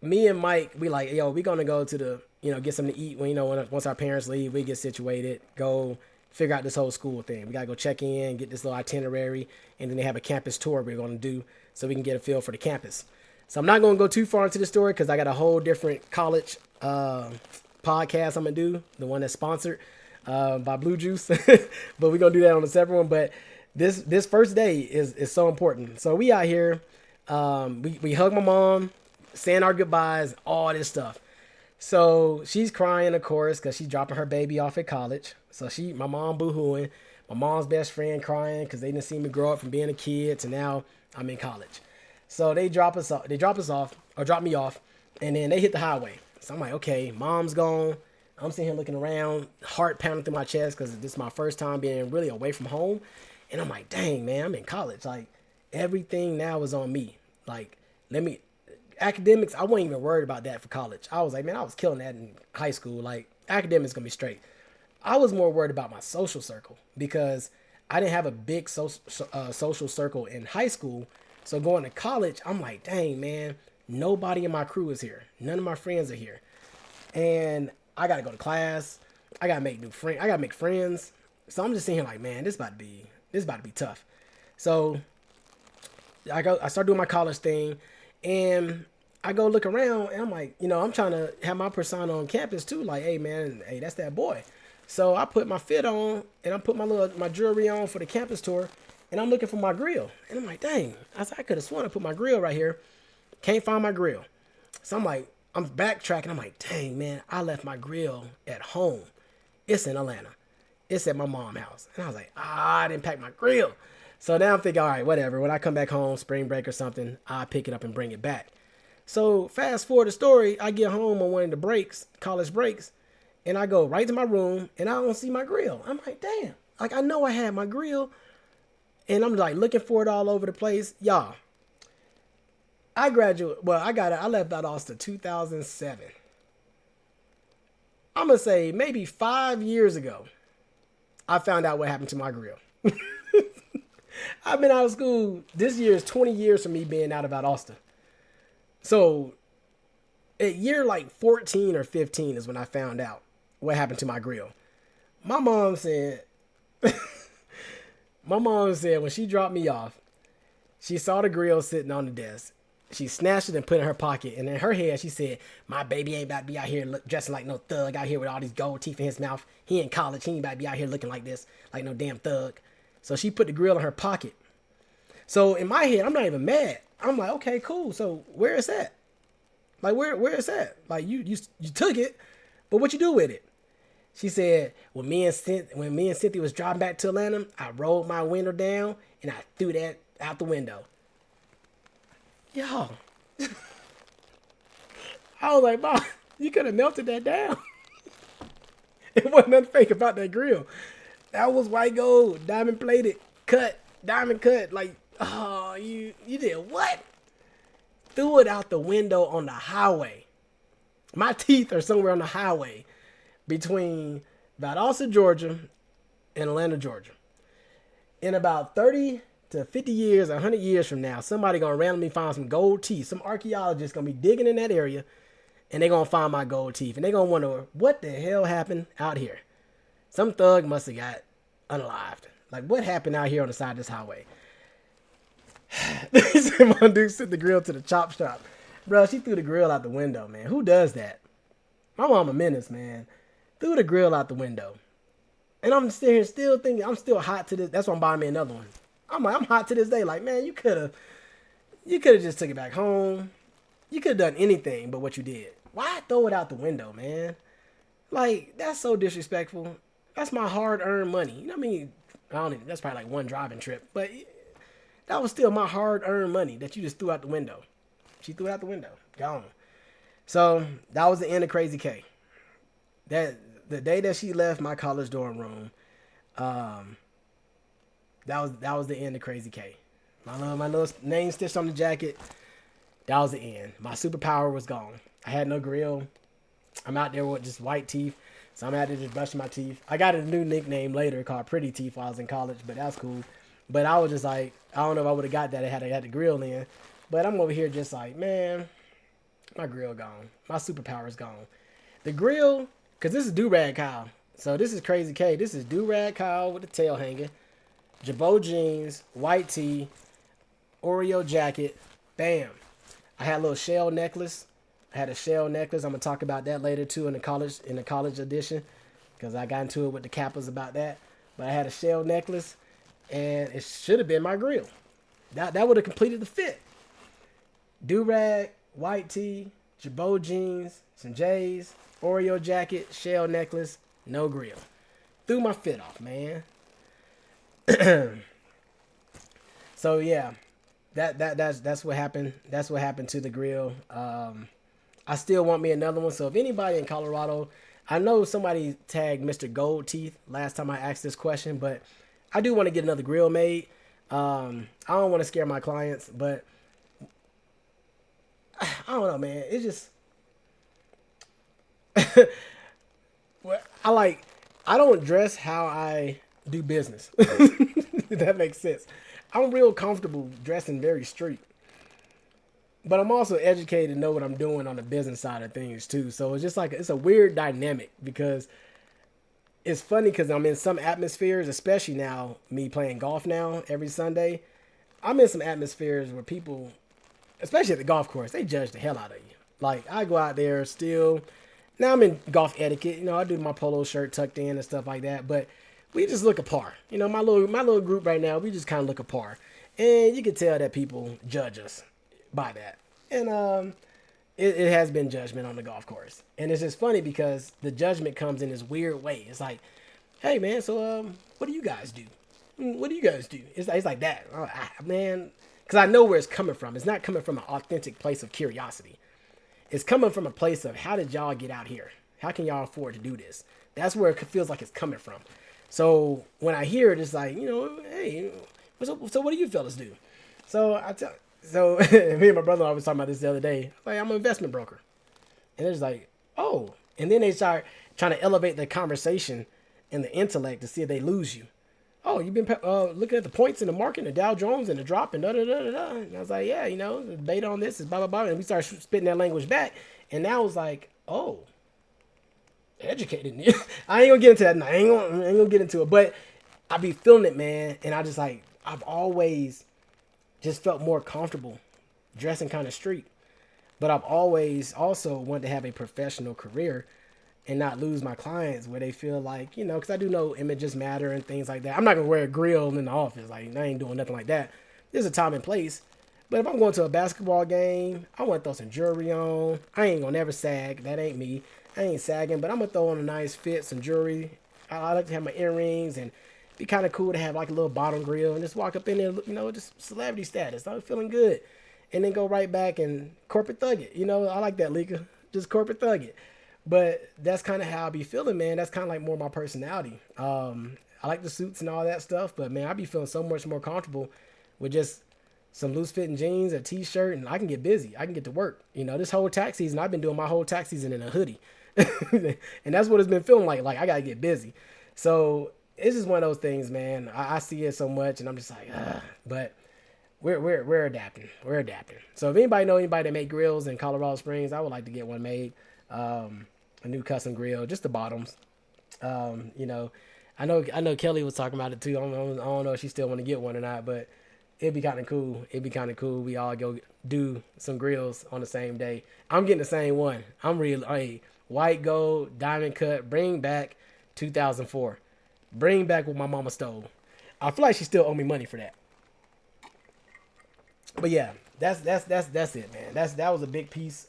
me and Mike, we like, yo, we going to go to the, get something to eat. When once our parents leave, we get situated, go figure out this whole school thing. We got to go check in, get this little itinerary, and then they have a campus tour we're going to do so we can get a feel for the campus. So I'm not going to go too far into the story because I got a whole different college podcast I'm going to do, the one that's sponsored by Blue Juice. But we're going to do that on a separate one. But this first day is so important. So we out here, we hug my mom, saying our goodbyes, all this stuff. So she's crying, of course, because she's dropping her baby off at college. So my mom boo-hooing, my mom's best friend crying because they didn't see me grow up from being a kid to now I'm in college. So they drop us off, or drop me off, and then they hit the highway. So I'm like, okay, mom's gone. I'm sitting here looking around, heart pounding through my chest because this is my first time being really away from home. And I'm like, dang, man, I'm in college. Like, everything now is on me. Like, academics, I wasn't even worried about that for college. I was like, man, I was killing that in high school. Like, academics gonna be straight. I was more worried about my social circle because I didn't have a big social circle in high school. So going to college, I'm like, dang, man, nobody in my crew is here. None of my friends are here. And I got to go to class. I got to make new friends. I got to make friends. So I'm just sitting here like, man, this about to be tough. So I start doing my college thing, and I go look around, and I'm like, I'm trying to have my persona on campus too. Like, hey, man, hey, that's that boy. So I put my fit on, and I put my jewelry on for the campus tour, and I'm looking for my grill. And I'm like, dang, I could have sworn I put my grill right here. Can't find my grill. So I'm backtracking. I'm like, dang, man, I left my grill at home. It's in Atlanta. It's at my mom's house. And I was like, I didn't pack my grill. So now I'm thinking, all right, whatever. When I come back home, spring break or something, I pick it up and bring it back. So fast forward the story, I get home on one of the breaks, college breaks, and I go right to my room and I don't see my grill. I'm like, damn. Like I know I had my grill, and I'm like looking for it all over the place. Y'all, I graduated. Well, I got it. I left out Austin 2007. I'm gonna say maybe 5 years ago. I found out what happened to my grill. I've been out of school. This year is 20 years for me being out of Austin. So at year like 14 or 15 is when I found out what happened to my grill. My mom said, my mom said when she dropped me off, she saw the grill sitting on the desk. She snatched it and put it in her pocket. And in her head, she said, my baby ain't about to be out here dressing like no thug out here with all these gold teeth in his mouth. He in college. He ain't about to be out here looking like this, like no damn thug. So she put the grill in her pocket. So in my head, I'm not even mad. I'm like, okay, cool. So where is that? Like, where is that? Like, you took it, but what you do with it? She said, when me and Cynthia was driving back to Atlanta, I rolled my window down and I threw that out the window. Yo. I was like, Mom, you could have melted that down. It wasn't nothing fake about that grill. That was white gold, diamond plated, cut, diamond cut. Like, oh, you did what? Threw it out the window on the highway. My teeth are somewhere on the highway between Valdosta, Georgia and Atlanta, Georgia. In about 30 to 50 years, 100 years from now, somebody going to randomly find some gold teeth. Some archaeologist going to be digging in that area, and they're going to find my gold teeth. And they're going to wonder, what the hell happened out here? Some thug must have got unalived. Like, what happened out here on the side of this highway? My dude sent the grill to the chop shop. Bro, she threw the grill out the window, man. Who does that? My mom a menace, man. Threw the grill out the window. And I'm still thinking, I'm still hot to this. That's why I'm buying me another one. I'm hot to this day. Like, man, you could have just took it back home. You could have done anything but what you did. Why throw it out the window, man? Like, that's so disrespectful. That's my hard-earned money. You know what I mean? That's probably like one driving trip. But that was still my hard-earned money that you just threw out the window. She threw it out the window. Gone. So, that was the end of Crazy K. The day that she left my college dorm room, that was the end of Crazy K. My little name stitched on the jacket, that was the end. My superpower was gone. I had no grill. I'm out there with just white teeth. So I'm out there just brushing my teeth. I got a new nickname later called Pretty Teeth while I was in college, but that's cool. But I was just like, I don't know if I would have got that. I had the grill in. But I'm over here just like, man, my grill gone. My superpower is gone. The grill, because this is Do-Rag Kyle. So this is Crazy K. This is Do-Rag Kyle with the tail hanging. Jabot jeans, white tee, Oreo jacket. Bam. I had a little shell necklace. I had a shell necklace. I'm going to talk about that later too in the college edition, because I got into it with the Kappas about that. But I had a shell necklace, and it should have been my grill. That would have completed the fit. Do-rag, white tee, Jabot jeans, some J's, Oreo jacket, shell necklace, no grill. Threw my fit off, man. So yeah, that's what happened. That's what happened to the grill. I still want me another one. So if anybody in Colorado, I know somebody tagged Mr. Gold Teeth last time I asked this question, but I do want to get another grill made. I don't want to scare my clients, but I don't know, man. It's just well, I don't dress how I do business. If that makes sense. I'm real comfortable dressing very street. But I'm also educated to know what I'm doing on the business side of things too. So it's just like, it's a weird dynamic, because it's funny because I'm in some atmospheres, especially now, me playing golf now every Sunday. I'm in some atmospheres where people, especially at the golf course, they judge the hell out of you. Like, I go out there still. Now I'm in golf etiquette. You know, I do my polo shirt tucked in and stuff like that. But we just look apart. You know, my little group right now, we just kind of look apart. And you can tell that people judge us by that. And it has been judgment on the golf course. And it's just funny because the judgment comes in this weird way. It's like, hey man, so what do you guys do? What do you guys do? It's like that. Man, because I know where it's coming from. It's not coming from an authentic place of curiosity. It's coming from a place of how did y'all get out here? How can y'all afford to do this? That's where it feels like it's coming from. So when I hear it, it's like, hey, so what do you fellas do? So me and my brother was talking about this the other day. Like, I'm an investment broker. And it's like, oh. And then they start trying to elevate the conversation and the intellect to see if they lose you. Oh, you've been looking at the points in the market, the Dow Jones and the drop and da da da da da. And I was like, yeah, the debate on this is blah blah blah. And we started spitting that language back. And now it's like, oh, educated. I ain't gonna get into that. I ain't gonna get into it. But I be feeling it, man. And I just like, I've always just felt more comfortable dressing kind of street. But I've always also wanted to have a professional career and not lose my clients where they feel like, because I do know images matter and things like that. I'm not going to wear a grill in the office. Like, I ain't doing nothing like that. There's a time and place. But if I'm going to a basketball game, I want to throw some jewelry on. I ain't going to never sag. That ain't me. I ain't sagging, but I'm going to throw on a nice fit, some jewelry. I like to have my earrings and be kind of cool to have like a little bottom grill and just walk up in there, just celebrity status. I'm feeling good. And then go right back and corporate thug it. I like that, Lika. Just corporate thug it. But that's kind of how I be feeling, man. That's kind of like more my personality. I like the suits and all that stuff, but man, I be feeling so much more comfortable with just some loose fitting jeans, a t-shirt, and I can get busy. I can get to work. This whole tax season, I've been doing my whole tax season in a hoodie. And that's what it's been feeling like. Like, I got to get busy. So it's just one of those things, man. I see it so much, and I'm just like, but we're adapting. We're adapting. So if anybody know anybody that make grills in Colorado Springs, I would like to get one made. A new custom grill, just the bottoms. I know Kelly was talking about it too. I don't know if she still want to get one or not, but it'd be kind of cool. It'd be kind of cool. We all go do some grills on the same day. I'm getting the same one. I'm real. Hey, white gold, diamond cut. Bring back 2004. Bring back what my mama stole. I feel like she still owe me money for that. But yeah, that's it, man. That was a big piece.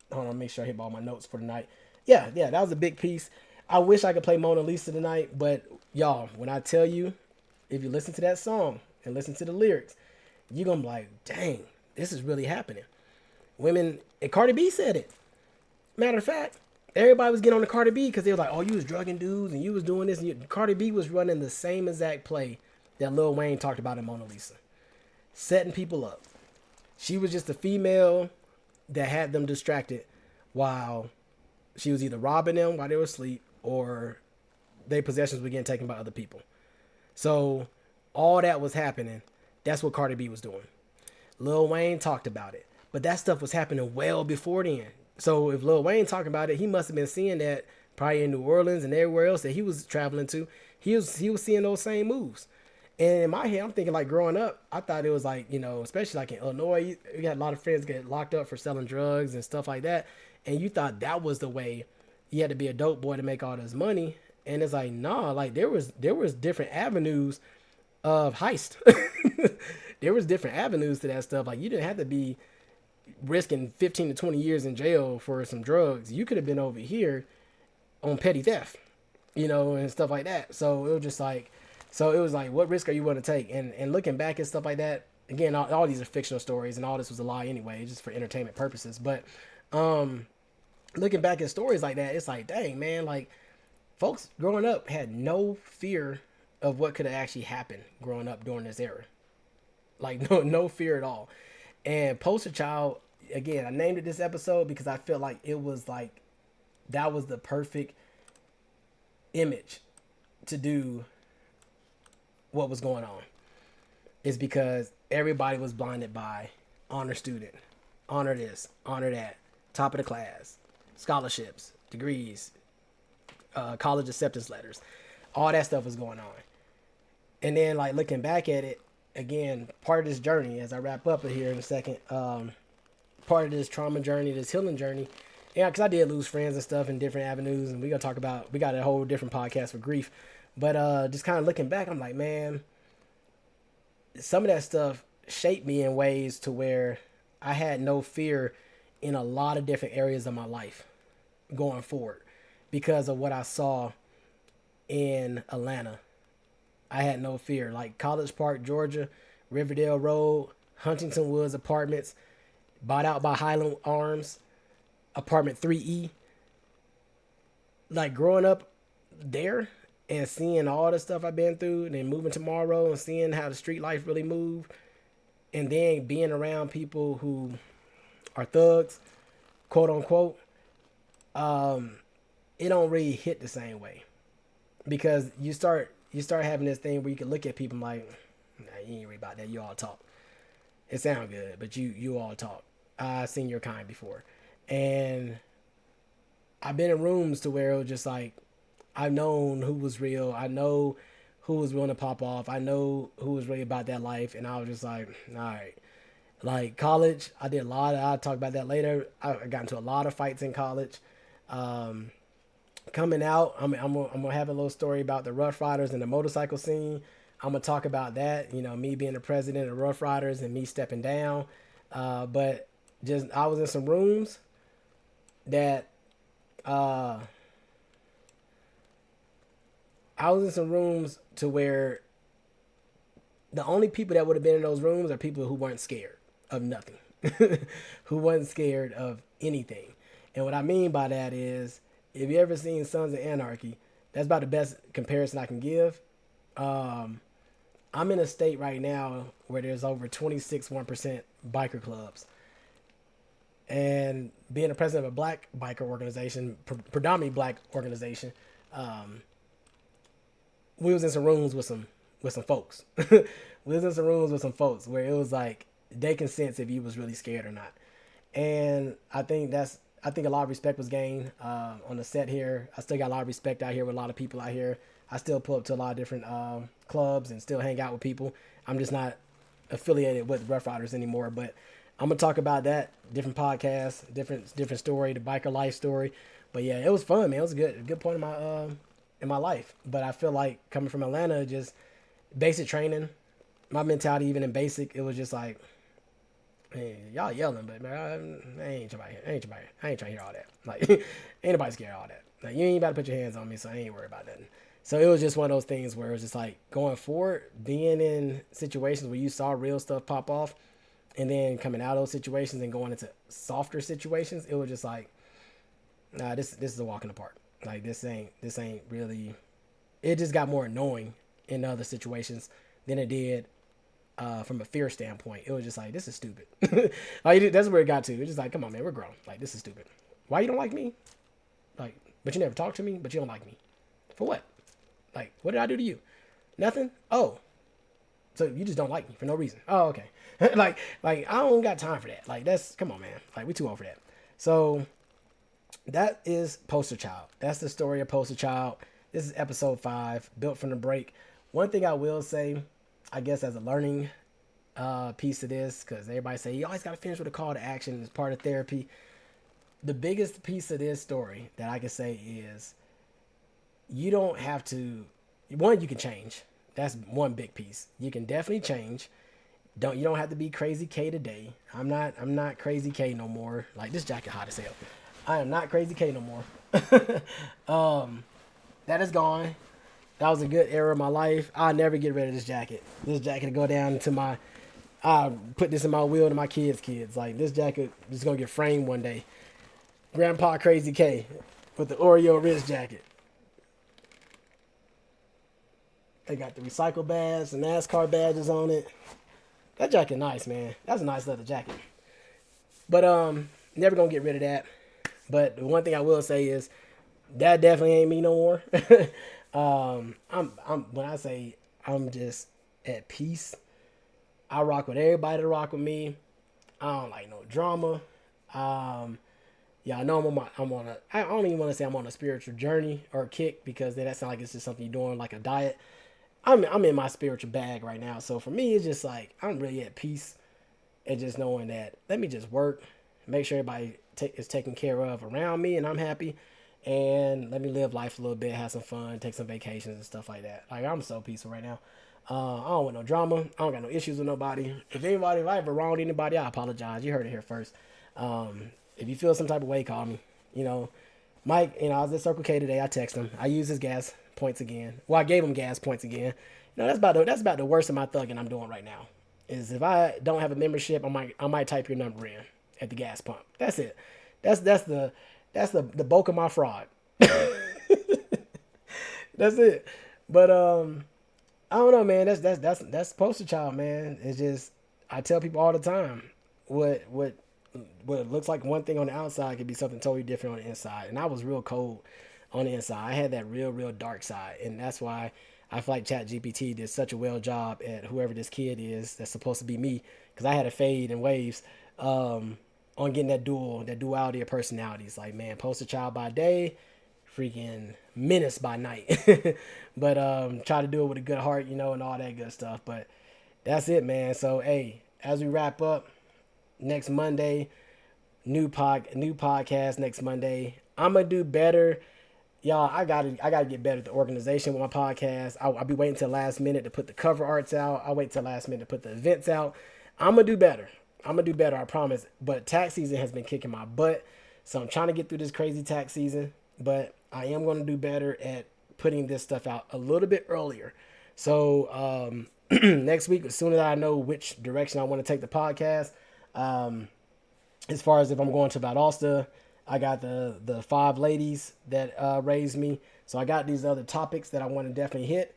Hold on, make sure I hit all my notes for tonight. Yeah, that was a big piece. I wish I could play Mona Lisa tonight, but y'all, when I tell you, if you listen to that song and listen to the lyrics, you're gonna be like, dang, this is really happening. Women, and Cardi B said it. Matter of fact, everybody was getting on the Cardi B because they were like, oh, you was drugging dudes and you was doing this. And Cardi B was running the same exact play that Lil Wayne talked about in Mona Lisa. Setting people up. She was just a female that had them distracted while she was either robbing them while they were asleep or their possessions were getting taken by other people. So all that was happening. That's what Cardi B was doing. Lil Wayne talked about it, but that stuff was happening well before then. So if Lil Wayne talking about it, he must have been seeing that probably in New Orleans and everywhere else that he was traveling to. He was seeing those same moves. And in my head, I'm thinking like growing up, I thought it was like, especially like in Illinois, you got a lot of friends get locked up for selling drugs and stuff like that. And you thought that was the way you had to be a dope boy to make all this money. And it's like, nah, like there was different avenues of heist. There was different avenues to that stuff. Like you didn't have to be risking 15 to 20 years in jail for some drugs. You could have been over here on petty theft, and stuff like that. So it was like, what risk are you willing to take? And looking back and stuff like that, again, all these are fictional stories and all this was a lie anyway, just for entertainment purposes. But looking back at stories like that, it's like, dang, man, like folks growing up had no fear of what could have actually happened growing up during this era. Like no fear at all. And Poster Child, again, I named it this episode because I felt like it was like, that was the perfect image to do what was going on. Is because everybody was blinded by honor student, honor this, honor that, top of the class, scholarships, degrees, college acceptance letters, all that stuff was going on. And then like looking back at it, again, part of this journey, as I wrap up here in a second, part of this trauma journey, this healing journey, yeah, because I did lose friends and stuff in different avenues, and we got a whole different podcast for grief. But just kind of looking back, I'm like, man, some of that stuff shaped me in ways to where I had no fear in a lot of different areas of my life going forward because of what I saw in Atlanta I had no fear. Like College Park, Georgia, Riverdale Road, Huntington Woods Apartments, bought out by Highland Arms, Apartment 3E. Like growing up there and seeing all the stuff I've been through, and then moving tomorrow and seeing how the street life really moved, and then being around people who are thugs, quote unquote, um, it don't really hit the same way because you start having this thing where you can look at people like, nah, you ain't worry about that. You all talk. It sound good, but you all talk. I've seen your kind before, and I've been in rooms to where it was just like I've known who was real. I know who was willing to pop off. I know who was really about that life, and I was just like, all right. Like college, I did a lot. I'll talk about that later. I got into a lot of fights in college. Um, Coming out, I'm gonna have a little story about the Rough Riders and the motorcycle scene. I'm gonna talk about that. You know, me being the president of Rough Riders and me stepping down. But just I was in some rooms that uh, I was in some rooms to where the only people that would have been in those rooms are people who weren't scared of nothing, who wasn't scared of anything. And what I mean by that is, if you ever seen Sons of Anarchy, that's about the best comparison I can give. Um, I'm in a state right now where there's over 26 1% biker clubs. And being the president of a black biker organization, predominantly black organization, um, we was in some rooms with some folks. We was in some rooms with some folks where it was like they can sense if you was really scared or not. And I think a lot of respect was gained on the set here. I still got a lot of respect out here with a lot of people out here. I still pull up to a lot of different clubs and still hang out with people. I'm just not affiliated with Rough Riders anymore, but I'm gonna talk about that different podcasts, different story, the biker life story. But yeah, it was fun, man. It was a good point in my life. But I feel like coming from Atlanta, just basic training, my mentality even in basic, it was just like, hey, y'all yelling, but man, I ain't trying to hear all that. Like, ain't nobody scared of all that. Like, you ain't about to put your hands on me, so I ain't worried about nothing. So it was just one of those things where it was just like going forward, being in situations where you saw real stuff pop off, and then coming out of those situations and going into softer situations, it was just like, nah, this is a walk in the park. Like this ain't really. It just got more annoying in other situations than it did from a fear standpoint. It was just like, this is stupid. Like that's where it got to. It's just like, come on, man, we're grown. Like this is stupid. Why you don't like me? Like, but you never talk to me, but you don't like me. For what? Like, what did I do to you? Nothing. Oh, so you just don't like me for no reason. Oh, okay. like I don't got time for that. Like that's come on, man. Like we too old for that. So that is Poster Child. That's the story of Poster Child. This is episode 5, built from the break. One thing I will say, I guess as a learning piece of this, because everybody say you always got to finish with a call to action as part of therapy. The biggest piece of this story that I can say is you don't have to. One, you can change. That's one big piece. You can definitely change. You don't have to be crazy K today. I'm not crazy K no more. Like this jacket hot as hell. I am not crazy K no more. That is gone. That was a good era of my life. I'll never get rid of this jacket. This jacket will go down into my. I'll put this in my wheel to my kids. Like this jacket is gonna get framed one day. Grandpa Crazy K with the Oreo wrist jacket. They got the recycle badge, the NASCAR badges on it. That jacket nice, man. That's a nice leather jacket. But never gonna get rid of that. But the one thing I will say is that definitely ain't me no more. I'm when I say I'm just at peace, I rock with everybody to rock with me. I don't like no drama. Yeah, I know I don't even want to say I'm on a spiritual journey or a kick because then that sounds like it's just something you're doing like a diet. I'm in my spiritual bag right now. So for me, it's just like I'm really at peace and just knowing that let me just work, make sure everybody is taken care of around me, and I'm happy. And let me live life a little bit, have some fun, take some vacations and stuff like that. Like I'm so peaceful right now. I don't want no drama. I don't got no issues with nobody. If I ever wronged anybody, I apologize. You heard it here first. If you feel some type of way, call me. You know, Mike. You know, I was at Circle K today. I text him. I use his gas points again. Well, I gave them gas points again. You know, that's about the worst of my thugging I'm doing right now. Is if I don't have a membership, I might type your number in at the gas pump. That's it. That's the bulk of my fraud. That's it. But I don't know, man. That's poster child, man. It's just I tell people all the time what looks like one thing on the outside could be something totally different on the inside. And I was real cold on the inside. I had that real dark side, and that's why I feel like ChatGPT did such a well job at whoever this kid is that's supposed to be me, because I had a fade and waves on getting that duality of personalities. Like, man, poster child by day, freaking menace by night. But try to do it with a good heart, and all that good stuff. But that's it, man. So hey, as we wrap up, next Monday, new podcast next Monday. I'm gonna do better, y'all. I gotta get better at the organization with my podcast. I'll be waiting till last minute to put the cover arts out. I'll wait till last minute to put the events out. I'm gonna do better. I promise. But tax season has been kicking my butt, so I'm trying to get through this crazy tax season. But I am gonna do better at putting this stuff out a little bit earlier. So next week, as soon as I know which direction I want to take the podcast. As far as if I'm going to Valdosta, I got the 5 ladies that raised me. So I got these other topics that I want to definitely hit.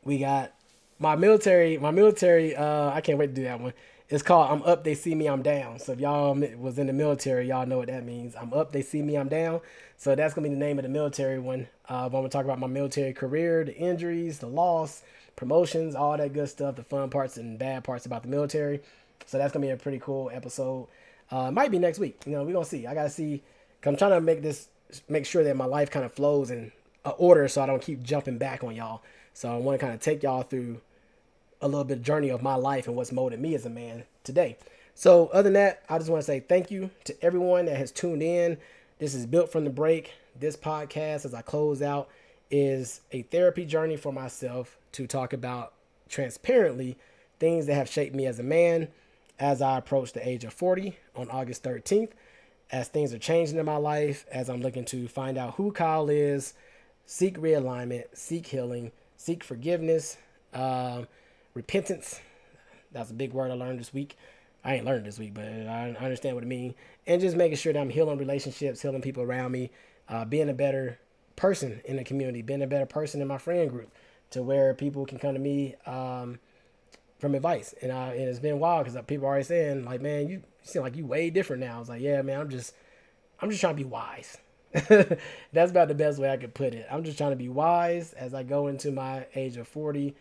We got my military. I can't wait to do that one. It's called I'm Up, They See Me, I'm Down. So if y'all was in the military, y'all know what that means. I'm up, they see me, I'm down. So that's going to be the name of the military one. I'm going to talk about my military career, the injuries, the loss, promotions, all that good stuff, the fun parts and bad parts about the military. So that's going to be a pretty cool episode. Might be next week. We're going to see. I got to see. Cause I'm trying to make sure that my life kind of flows in order so I don't keep jumping back on y'all. So I want to kind of take y'all through a little bit of journey of my life and what's molded me as a man today. So other than that, I just want to say thank you to everyone that has tuned in. This is Built from the Break. This podcast, as I close out, is a therapy journey for myself to talk about transparently things that have shaped me as a man as I approach the age of 40 on August 13th, as things are changing in my life, as I'm looking to find out who Kyle is, seek realignment, seek healing, seek forgiveness, repentance. That's a big word I learned this week. I ain't learned this week, but I understand what it means. And just making sure that I'm healing relationships, healing people around me, being a better person in the community, being a better person in my friend group, to where people can come to me from advice. And it's been wild because people are always saying, like, man, you seem like you way different now. I was like, yeah, man, I'm just trying to be wise. That's about the best way I could put it. I'm just trying to be wise as I go into my age of 40,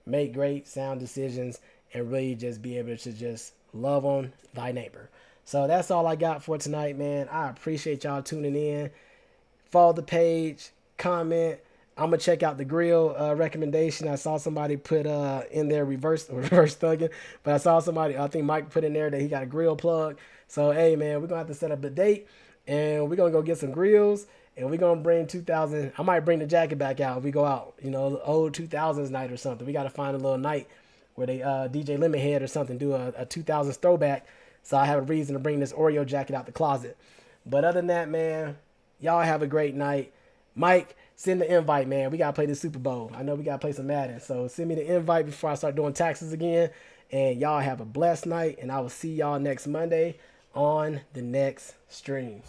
make great sound decisions, and really just be able to just love on thy neighbor. So that's all I got for tonight, man. I appreciate y'all tuning in. Follow the page, comment. I'm gonna check out the grill recommendation. I saw somebody put in there reverse thugging, but I saw somebody, I think Mike put in there that he got a grill plug. So hey, man, we're gonna have to set up a date, and we're gonna go get some grills, and we're gonna bring 2000. I might bring the jacket back out if we go out, old 2000s night or something. We gotta find a little night where they DJ Lemonhead or something do a 2000s throwback. So I have a reason to bring this Oreo jacket out the closet. But other than that, man, y'all have a great night. Mike, send the invite, man. We got to play the Super Bowl. I know we got to play some Madden. So send me the invite before I start doing taxes again. And y'all have a blessed night. And I will see y'all next Monday on the next stream.